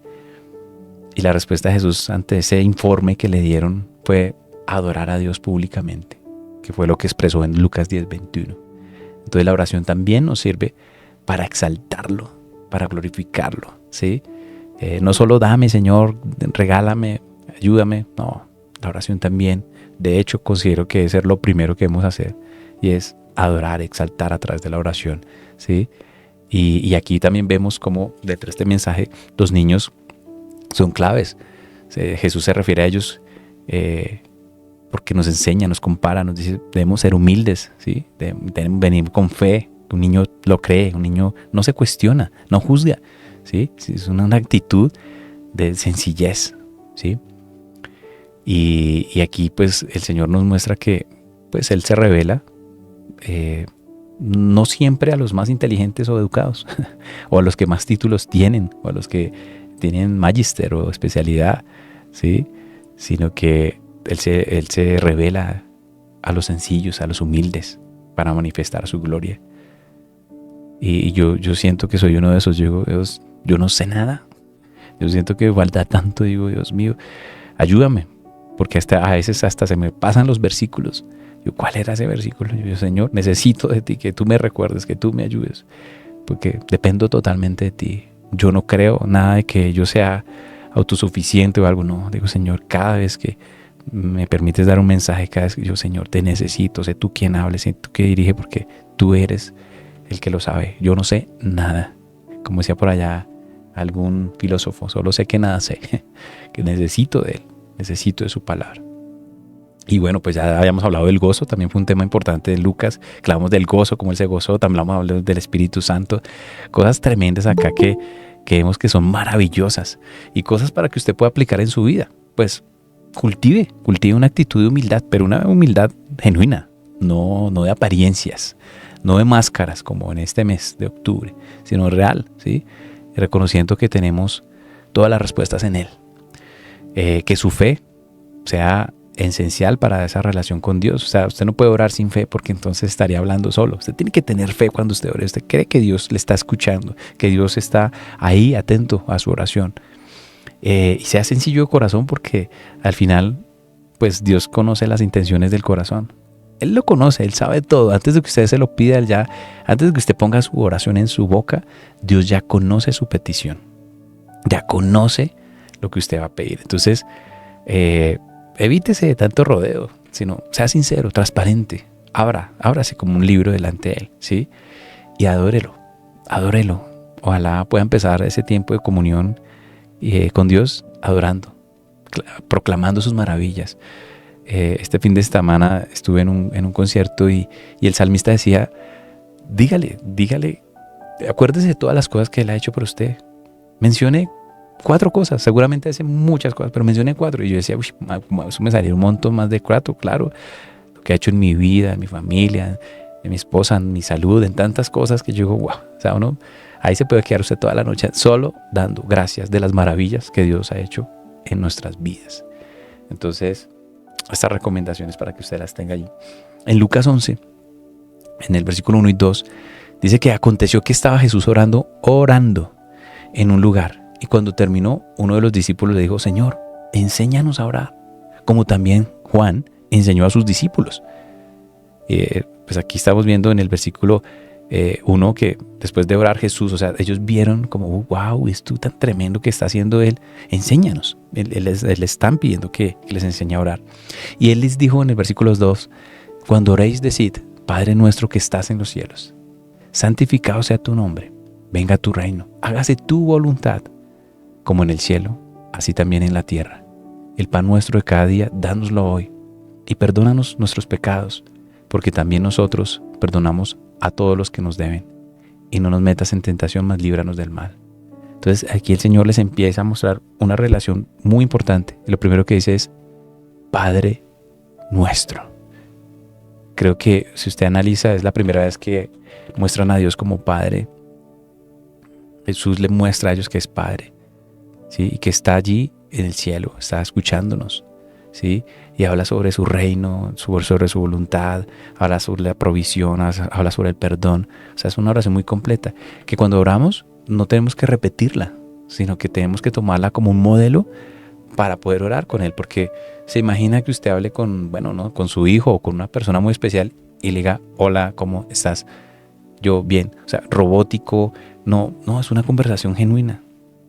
Y la respuesta de Jesús ante ese informe que le dieron fue adorar a Dios públicamente, que fue lo que expresó en Lucas 10:21. Entonces la oración también nos sirve para exaltarlo, para glorificarlo, ¿sí? No solo dame, Señor, regálame, ayúdame. No, la oración también, de hecho, considero que debe ser lo primero que debemos hacer, y es adorar, exaltar a través de la oración, ¿sí? Y aquí también vemos cómo detrás de este mensaje los niños son claves. Jesús se refiere a ellos porque nos enseña, nos compara, nos dice: debemos ser humildes, ¿sí? Debemos venir con fe. Un niño lo cree, un niño no se cuestiona, no juzga, ¿sí? Es una actitud de sencillez, ¿sí? Y aquí pues el Señor nos muestra que pues Él se revela no siempre a los más inteligentes o educados o a los que más títulos tienen o a los que tienen magíster o especialidad, ¿sí? Sino que Él se revela a los sencillos, a los humildes, para manifestar su gloria. Y yo siento que soy uno de esos. Yo digo, Dios, yo no sé nada. Yo siento que falta tanto. Digo, Dios mío, ayúdame. Porque a veces hasta se me pasan los versículos. Yo, ¿cuál era ese versículo? Yo, Señor, necesito de ti, que tú me recuerdes, que tú me ayudes. Porque dependo totalmente de ti. Yo no creo nada de que yo sea autosuficiente o algo. No, digo, Señor, cada vez que me permites dar un mensaje, cada vez que yo, Señor, te necesito. Sé tú quien hable, sé tú quien dirige, porque tú eres el que lo sabe. Yo no sé nada. Como decía por allá algún filósofo, solo sé que nada sé. Que necesito de él, necesito de su palabra. Y bueno, pues ya habíamos hablado del gozo, también fue un tema importante de Lucas, que hablamos del gozo, cómo él se gozó, también hablamos del Espíritu Santo, cosas tremendas acá que vemos que son maravillosas y cosas para que usted pueda aplicar en su vida. Pues cultive una actitud de humildad, pero una humildad genuina, no de apariencias, no de máscaras como en este mes de octubre, sino real, ¿sí? Reconociendo que tenemos todas las respuestas en Él, que su fe sea esencial para esa relación con Dios. O sea, usted no puede orar sin fe porque entonces estaría hablando solo. Usted tiene que tener fe cuando usted ore. Usted cree que Dios le está escuchando, que Dios está ahí atento a su oración. Y sea sencillo de corazón porque al final, pues Dios conoce las intenciones del corazón. Él lo conoce, Él sabe todo. Antes de que usted se lo pida, antes de que usted ponga su oración en su boca, Dios ya conoce su petición. Ya conoce lo que usted va a pedir. Entonces, evítese de tanto rodeo, sino sea sincero, transparente. Ábrase como un libro delante de Él, ¿sí? Y adórelo. Ojalá pueda empezar ese tiempo de comunión con Dios adorando, proclamando sus maravillas. Este fin de semana estuve en un concierto y el salmista decía, dígale, acuérdese de todas las cosas que Él ha hecho por usted. Mencione 4 cosas, seguramente hace muchas cosas, pero mencioné 4. Y yo decía, uy, eso me salió un montón más de 4, claro. Lo que ha hecho en mi vida, en mi familia, en mi esposa, en mi salud, en tantas cosas que yo digo, wow. O sea, ahí se puede quedar usted toda la noche solo dando gracias de las maravillas que Dios ha hecho en nuestras vidas. Entonces, estas recomendaciones para que usted las tenga allí. En Lucas 11, en el versículo 1 y 2, dice que aconteció que estaba Jesús orando en un lugar. Y cuando terminó, uno de los discípulos le dijo, Señor, enséñanos a orar, como también Juan enseñó a sus discípulos. Pues aquí estamos viendo en el versículo 1 que después de orar Jesús, o sea, ellos vieron como, wow, esto tan tremendo que está haciendo Él, enséñanos. Él les están pidiendo que les enseñe a orar. Y Él les dijo en el versículo 2, cuando oréis, decid, Padre nuestro que estás en los cielos, santificado sea tu nombre, venga tu reino, hágase tu voluntad, como en el cielo, así también en la tierra. El pan nuestro de cada día, dánoslo hoy. Y perdónanos nuestros pecados, porque también nosotros perdonamos a todos los que nos deben. Y no nos metas en tentación, mas líbranos del mal. Entonces aquí el Señor les empieza a mostrar una relación muy importante. Y lo primero que dice es, Padre nuestro. Creo que si usted analiza, es la primera vez que muestran a Dios como Padre. Jesús le muestra a ellos que es Padre, ¿sí? Y que está allí en el cielo, está escuchándonos, ¿sí? Y habla sobre su reino, sobre su voluntad, habla sobre la provisión, habla sobre el perdón. O sea, es una oración muy completa, que cuando oramos no tenemos que repetirla, sino que tenemos que tomarla como un modelo para poder orar con Él, porque se imagina que usted hable con su hijo o con una persona muy especial y le diga, hola, ¿cómo estás? Yo bien, o sea, robótico, no, es una conversación genuina.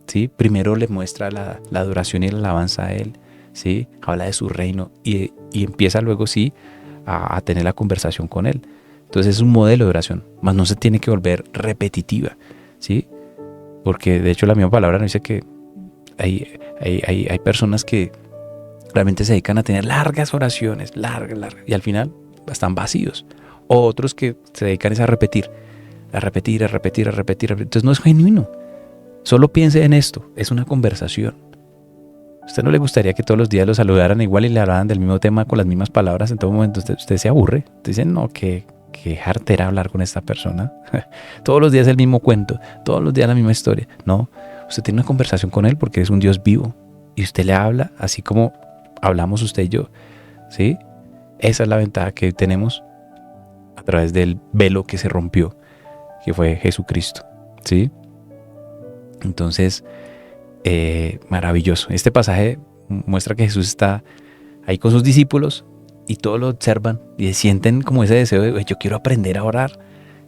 ¿Sí? Primero le muestra la adoración y la alabanza a Él, ¿sí? Habla de su reino y empieza luego sí a tener la conversación con Él. Entonces es un modelo de oración, mas no se tiene que volver repetitiva, ¿sí? Porque de hecho la misma palabra nos dice que hay personas que realmente se dedican a tener largas oraciones, largas, y al final están vacíos. O otros que se dedican a repetir. Entonces no es genuino. Solo piense en esto, es una conversación. ¿A usted no le gustaría que todos los días lo saludaran igual y le hablaran del mismo tema con las mismas palabras en todo momento? Usted se aburre. Usted dice, no, qué jartera hablar con esta persona. Todos los días el mismo cuento, todos los días la misma historia. No, usted tiene una conversación con Él porque es un Dios vivo. Y usted le habla así como hablamos usted y yo, ¿sí? Esa es la ventaja que tenemos a través del velo que se rompió, que fue Jesucristo, ¿sí? Entonces, maravilloso. Este pasaje muestra que Jesús está ahí con sus discípulos y todos lo observan y sienten como ese deseo de, yo quiero aprender a orar.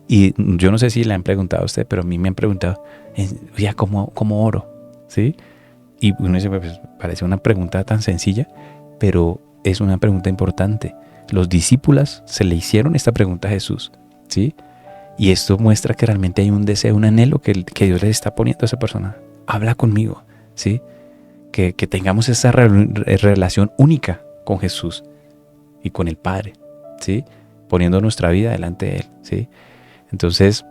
Y yo no sé si le han preguntado a usted, pero a mí me han preguntado, ya, ¿cómo oro? ¿Sí? Y uno dice, pues parece una pregunta tan sencilla, pero es una pregunta importante. Los discípulos se le hicieron esta pregunta a Jesús, ¿sí? Y esto muestra que realmente hay un deseo, un anhelo que Dios le está poniendo a esa persona. Habla conmigo, ¿sí? Que tengamos esa relación única con Jesús y con el Padre, ¿sí? Poniendo nuestra vida delante de Él, ¿sí? Entonces,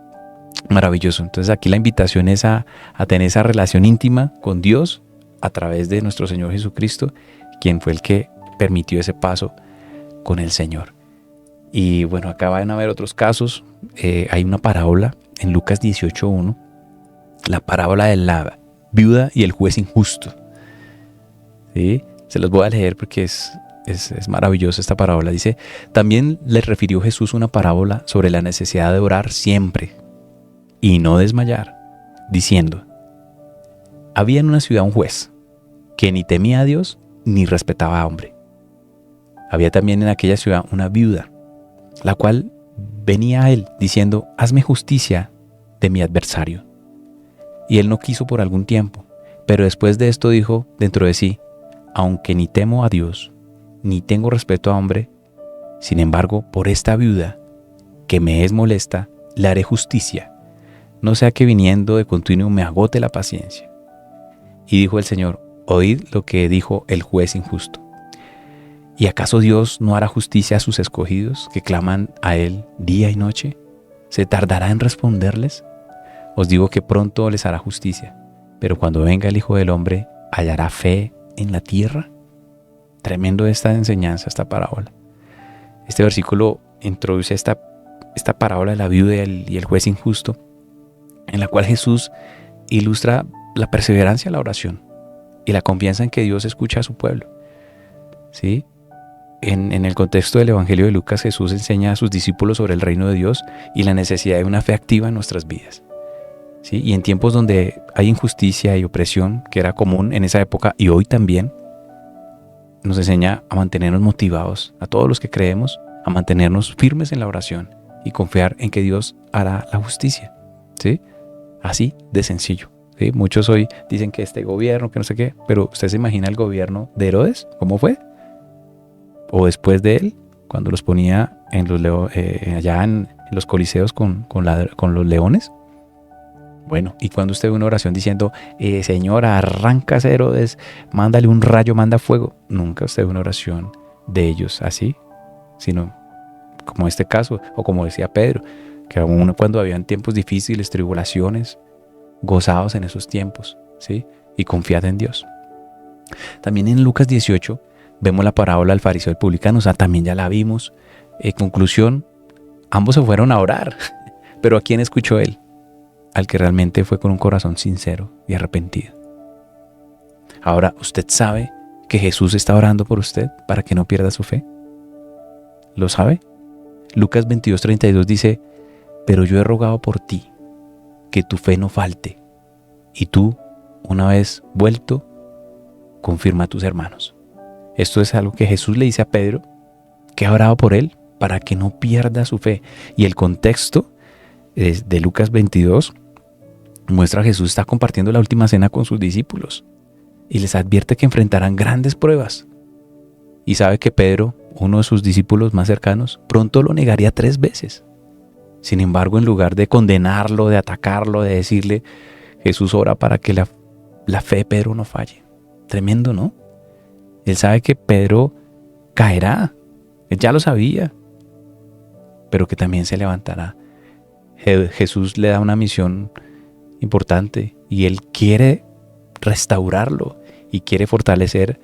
maravilloso. Entonces aquí la invitación es a tener esa relación íntima con Dios a través de nuestro Señor Jesucristo, quien fue el que permitió ese paso con el Señor. Y bueno, acá van a haber otros casos. Hay una parábola en Lucas 18:1, la parábola de la viuda y el juez injusto. ¿Sí? Se los voy a leer porque es maravillosa esta parábola. Dice, también les refirió Jesús una parábola sobre la necesidad de orar siempre y no desmayar, diciendo, había en una ciudad un juez que ni temía a Dios ni respetaba a hombre. Había también en aquella ciudad una viuda, la cual venía a él diciendo, hazme justicia de mi adversario. Y él no quiso por algún tiempo, pero después de esto dijo dentro de sí, aunque ni temo a Dios, ni tengo respeto a hombre, sin embargo, por esta viuda, que me es molesta, le haré justicia, no sea que viniendo de continuo me agote la paciencia. Y dijo el Señor, oíd lo que dijo el juez injusto. ¿Y acaso Dios no hará justicia a sus escogidos que claman a Él día y noche? ¿Se tardará en responderles? Os digo que pronto les hará justicia, pero cuando venga el Hijo del Hombre, ¿hallará fe en la tierra? Tremendo esta enseñanza, esta parábola. Este versículo introduce esta parábola de la viuda y el juez injusto, en la cual Jesús ilustra la perseverancia en la oración y la confianza en que Dios escucha a su pueblo. ¿Sí? En el contexto del Evangelio de Lucas, Jesús enseña a sus discípulos sobre el reino de Dios y la necesidad de una fe activa en nuestras vidas. ¿Sí? Y en tiempos donde hay injusticia y opresión, que era común en esa época y hoy también, nos enseña a mantenernos motivados, a todos los que creemos, a mantenernos firmes en la oración y confiar en que Dios hará la justicia. ¿Sí? Así de sencillo. ¿Sí? Muchos hoy dicen que este gobierno, que no sé qué, pero ¿usted se imagina el gobierno de Herodes? ¿Cómo fue? O después de él, cuando los ponía allá en los coliseos con los leones. Bueno, y cuando usted ve una oración diciendo, Señor, arranca a Herodes, mándale un rayo, manda fuego. Nunca usted ve una oración de ellos así, sino como este caso, o como decía Pedro, que aún cuando habían tiempos difíciles, tribulaciones, gozados en esos tiempos, ¿sí? Y confiad en Dios. También en Lucas 18 vemos la parábola del fariseo y el publicano, o sea, también ya la vimos. En conclusión, ambos se fueron a orar, pero ¿a quién escuchó él? Al que realmente fue con un corazón sincero y arrepentido. Ahora, ¿usted sabe que Jesús está orando por usted para que no pierda su fe? ¿Lo sabe? Lucas 22:32 dice, pero yo he rogado por ti, que tu fe no falte, y tú, una vez vuelto, confirma a tus hermanos. Esto es algo que Jesús le dice a Pedro, que ha orado por él para que no pierda su fe. Y el contexto de Lucas 22 muestra a Jesús está compartiendo la última cena con sus discípulos y les advierte que enfrentarán grandes pruebas. Y sabe que Pedro, uno de sus discípulos más cercanos, pronto lo negaría 3 veces. Sin embargo, en lugar de condenarlo, de atacarlo, de decirle, Jesús ora para que la fe de Pedro no falle. Tremendo, ¿no? Él sabe que Pedro caerá. Él ya lo sabía. Pero que también se levantará. Jesús le da una misión importante y Él quiere restaurarlo y quiere fortalecer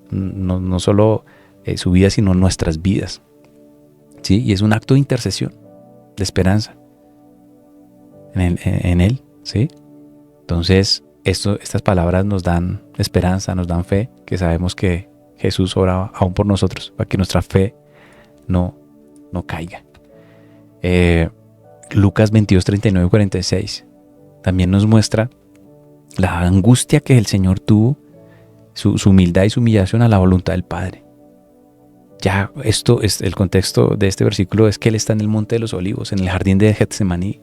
no solo su vida, sino nuestras vidas. ¿Sí? Y es un acto de intercesión, de esperanza en Él. ¿Sí? Entonces, estas palabras nos dan esperanza, nos dan fe, que sabemos que Jesús oraba aún por nosotros, para que nuestra fe no caiga. Lucas 22, 39 y 46 también nos muestra la angustia que el Señor tuvo, su humildad y su humillación a la voluntad del Padre. Ya esto es el contexto de este versículo, es que Él está en el Monte de los Olivos, en el jardín de Getsemaní,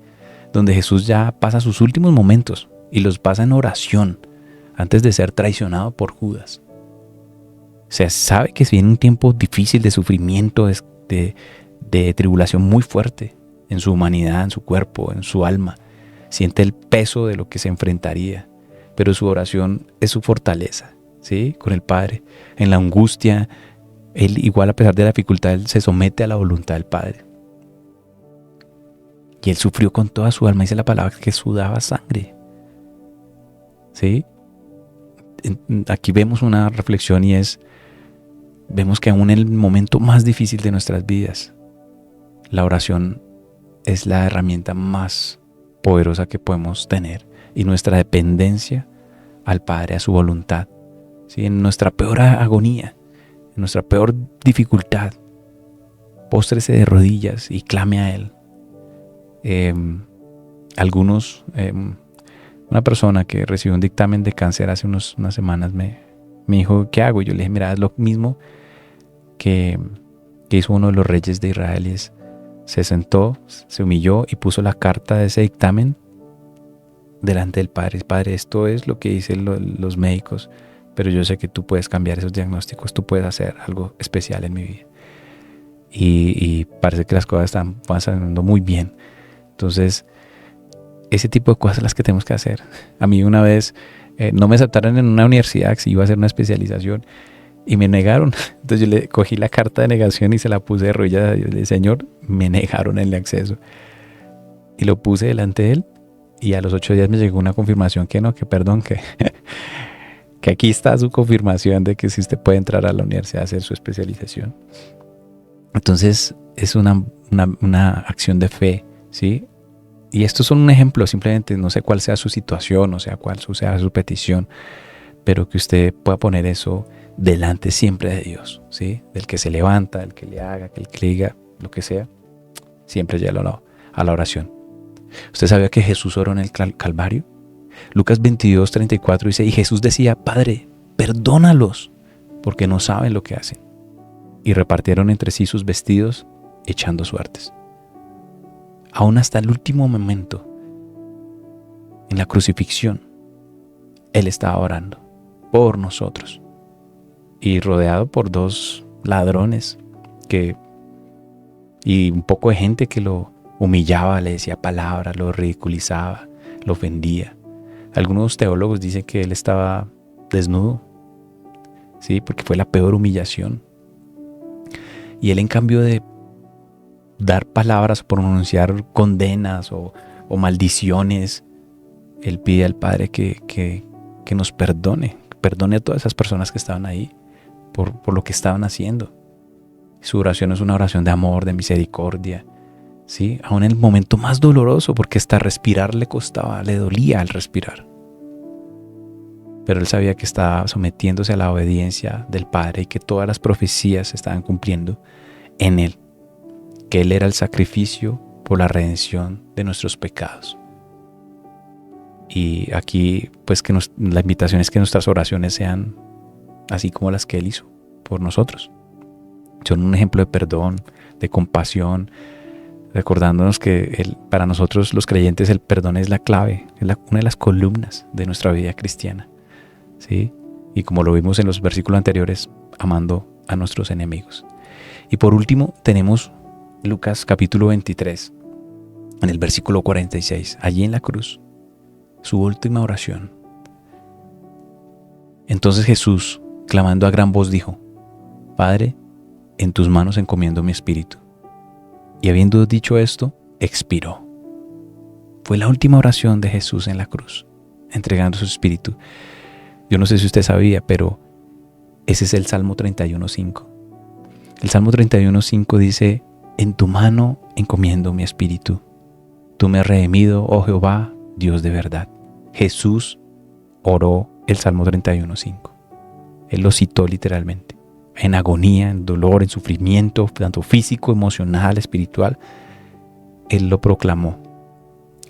donde Jesús ya pasa sus últimos momentos y los pasa en oración antes de ser traicionado por Judas. O sea, sabe que viene un tiempo difícil de sufrimiento, de tribulación muy fuerte en su humanidad, en su cuerpo, en su alma. Siente el peso de lo que se enfrentaría, pero su oración es su fortaleza, ¿sí? Con el Padre. En la angustia, Él igual a pesar de la dificultad, Él se somete a la voluntad del Padre. Y Él sufrió con toda su alma, dice la palabra que sudaba sangre. ¿Sí? Aquí vemos una reflexión y vemos que aún en el momento más difícil de nuestras vidas, la oración es la herramienta más poderosa que podemos tener, y nuestra dependencia al Padre, a su voluntad, ¿sí? En nuestra peor agonía, en nuestra peor dificultad, póstrese de rodillas y clame a Él. Una persona que recibió un dictamen de cáncer hace unas semanas me dijo, ¿qué hago? Y yo le dije, mira, es lo mismo que hizo uno de los reyes de Israel, se sentó, se humilló y puso la carta de ese dictamen delante del Padre. Padre, esto es lo que dicen los médicos, pero yo sé que tú puedes cambiar esos diagnósticos, tú puedes hacer algo especial en mi vida. Y parece que las cosas están pasando muy bien. Entonces, ese tipo de cosas son las que tenemos que hacer. A mí una vez no me aceptaron en una universidad, que iba a hacer una especialización, y me negaron. Entonces yo le cogí la carta de negación y se la puse de rodillas. Yo le dije, Señor, me negaron el acceso. Y lo puse delante de Él, y a los 8 días me llegó una confirmación que perdón, que aquí está su confirmación de que sí usted puede entrar a la universidad a hacer su especialización. Entonces es una acción de fe, ¿sí? Y estos son un ejemplo, simplemente no sé cuál sea su situación, no sé cuál sea su petición, pero que usted pueda poner eso delante siempre de Dios, ¿sí? Del que se levanta, del que le haga, que el que le diga, lo que sea, siempre llega a la oración. ¿Usted sabía que Jesús oró en el Calvario? Lucas 22, 34 dice, y Jesús decía, Padre, perdónalos, porque no saben lo que hacen. Y repartieron entre sí sus vestidos, echando suertes. Aún hasta el último momento, en la crucifixión, Él estaba orando por nosotros. Y rodeado por 2 ladrones y un poco de gente que lo humillaba, le decía palabras, lo ridiculizaba, lo ofendía. Algunos teólogos dicen que Él estaba desnudo, ¿sí? Porque fue la peor humillación. Y Él, en cambio de dar palabras o pronunciar condenas o maldiciones, Él pide al Padre que nos perdone a todas esas personas que estaban ahí por lo que estaban haciendo. Su oración es una oración de amor, de misericordia, ¿sí? Aún en el momento más doloroso, porque hasta respirar le costaba, le dolía al respirar. Pero Él sabía que estaba sometiéndose a la obediencia del Padre y que todas las profecías se estaban cumpliendo en Él, que Él era el sacrificio por la redención de nuestros pecados. Y aquí, pues, la invitación es que nuestras oraciones sean así como las que Él hizo por nosotros. Son un ejemplo de perdón, de compasión, recordándonos que para nosotros los creyentes el perdón es la clave, es una de las columnas de nuestra vida cristiana, ¿sí? Y como lo vimos en los versículos anteriores, amando a nuestros enemigos. Y por último tenemos Lucas capítulo 23, en el versículo 46, allí en la cruz, su última oración. Entonces Jesús, clamando a gran voz, dijo, Padre, en tus manos encomiendo mi espíritu. Y habiendo dicho esto, expiró. Fue la última oración de Jesús en la cruz, entregando su espíritu. Yo no sé si usted sabía, pero ese es el Salmo 31:5. El Salmo 31:5 dice, en tu mano encomiendo mi espíritu. Tú me has redimido, oh Jehová, Dios de verdad. Jesús oró el Salmo 31:5. Él lo citó literalmente. en agonía, en dolor, en sufrimiento, tanto físico, emocional, espiritual, Él lo proclamó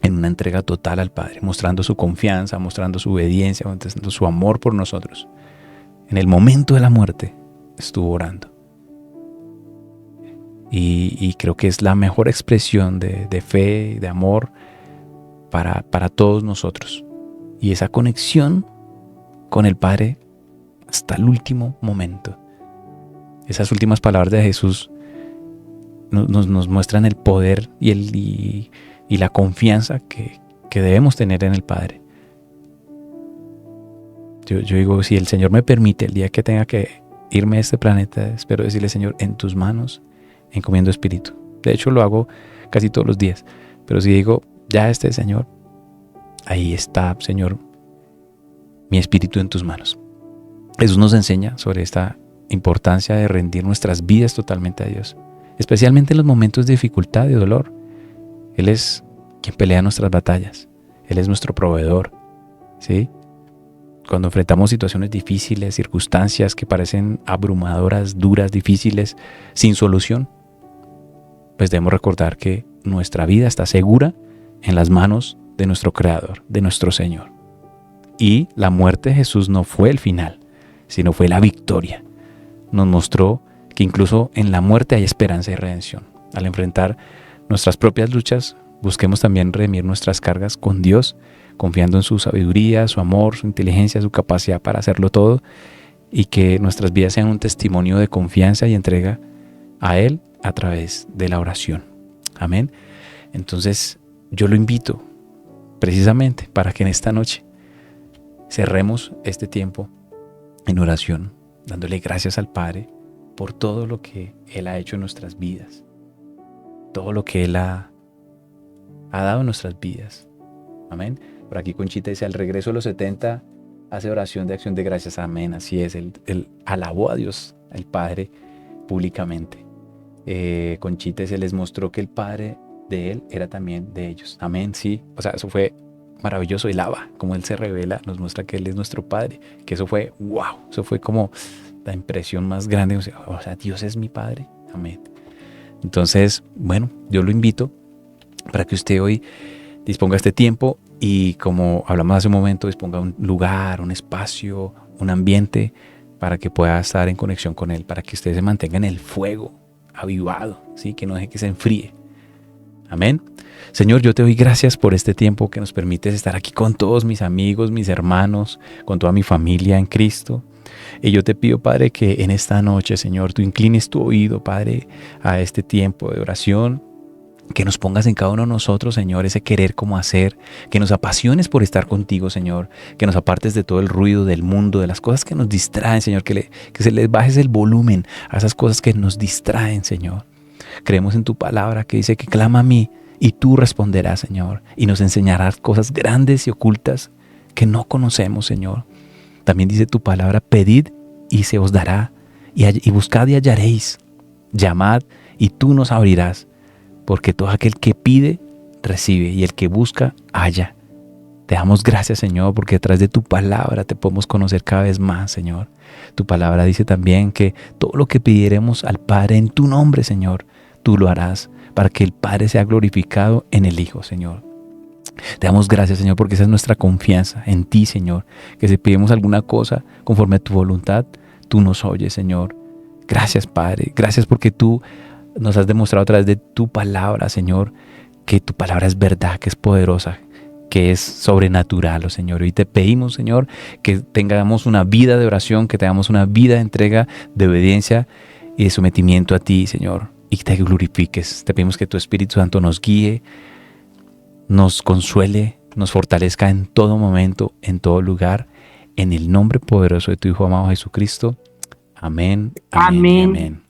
en una entrega total al Padre, mostrando su confianza, mostrando su obediencia, mostrando su amor por nosotros. En el momento de la muerte estuvo orando. Y creo que es la mejor expresión de fe, de amor para todos nosotros. Y esa conexión con el Padre hasta el último momento. Esas últimas palabras de Jesús nos muestran el poder y la confianza que debemos tener en el Padre. Yo digo, si el Señor me permite, el día que tenga que irme a este planeta, espero decirle, Señor, en tus manos encomiendo espíritu. De hecho, lo hago casi todos los días. Pero si digo, ya Señor, ahí está, Señor, mi espíritu en tus manos. Jesús nos enseña sobre esta importancia de rendir nuestras vidas totalmente a Dios, especialmente en los momentos de dificultad y dolor. Él es quien pelea nuestras batallas. Él es nuestro proveedor, ¿sí? Cuando enfrentamos situaciones difíciles, circunstancias que parecen abrumadoras, duras, difíciles, sin solución, pues debemos recordar que nuestra vida está segura en las manos de nuestro Creador, de nuestro Señor. Y la muerte de Jesús no fue el final, sino fue la victoria. Nos mostró que incluso en la muerte hay esperanza y redención. Al enfrentar nuestras propias luchas, busquemos también redimir nuestras cargas con Dios, confiando en su sabiduría, su amor, su inteligencia, su capacidad para hacerlo todo, y que nuestras vidas sean un testimonio de confianza y entrega a Él a través de la oración. Amén. Entonces, yo lo invito precisamente para que en esta noche cerremos este tiempo en oración, dándole gracias al Padre por todo lo que Él ha hecho en nuestras vidas, todo lo que Él ha dado en nuestras vidas. Amén. Por aquí Conchita dice, al regreso de los 70 hace oración de acción de gracias. Amén, así es. Él alabó a Dios, al Padre, públicamente. Conchita se les mostró que el Padre de Él era también de ellos. Amén, sí. O sea, eso fue maravilloso. El Abba, como Él se revela, nos muestra que Él es nuestro Padre. Que eso fue, wow, eso fue como la impresión más grande. O sea, Dios es mi Padre. Amén. Entonces, bueno, yo lo invito para que usted hoy disponga este tiempo y, como hablamos hace un momento, disponga un lugar, un espacio, un ambiente para que pueda estar en conexión con Él, para que usted se mantenga en el fuego, avivado, ¿sí? Que no deje que se enfríe. Amén. Señor, yo te doy gracias por este tiempo que nos permites estar aquí con todos mis amigos, mis hermanos, con toda mi familia en Cristo. Y yo te pido, Padre, que en esta noche, Señor, tú inclines tu oído, Padre, a este tiempo de oración, que nos pongas en cada uno de nosotros, Señor, ese querer como hacer, que nos apasiones por estar contigo, Señor, que nos apartes de todo el ruido del mundo, de las cosas que nos distraen, Señor, que se les bajes el volumen a esas cosas que nos distraen, Señor. Creemos en tu palabra que dice que clama a mí y tú responderás, Señor, y nos enseñarás cosas grandes y ocultas que no conocemos, Señor. También dice tu palabra, pedid y se os dará, y buscad y hallaréis, llamad y tú nos abrirás. Porque todo aquel que pide, recibe, y el que busca, halla. Te damos gracias, Señor, porque a través de tu palabra te podemos conocer cada vez más, Señor. Tu palabra dice también que todo lo que pidiéremos al Padre en tu nombre, Señor, tú lo harás, para que el Padre sea glorificado en el Hijo, Señor. Te damos gracias, Señor, porque esa es nuestra confianza en ti, Señor, que si pedimos alguna cosa conforme a tu voluntad, tú nos oyes, Señor. Gracias, Padre. Gracias porque tú nos has demostrado a través de tu palabra, Señor, que tu palabra es verdad, que es poderosa, que es sobrenatural, oh Señor. Y te pedimos, Señor, que tengamos una vida de oración, que tengamos una vida de entrega, de obediencia y de sometimiento a ti, Señor, y que te glorifiques. Te pedimos que tu Espíritu Santo nos guíe, nos consuele, nos fortalezca en todo momento, en todo lugar, en el nombre poderoso de tu Hijo amado Jesucristo. Amén, amén, amén.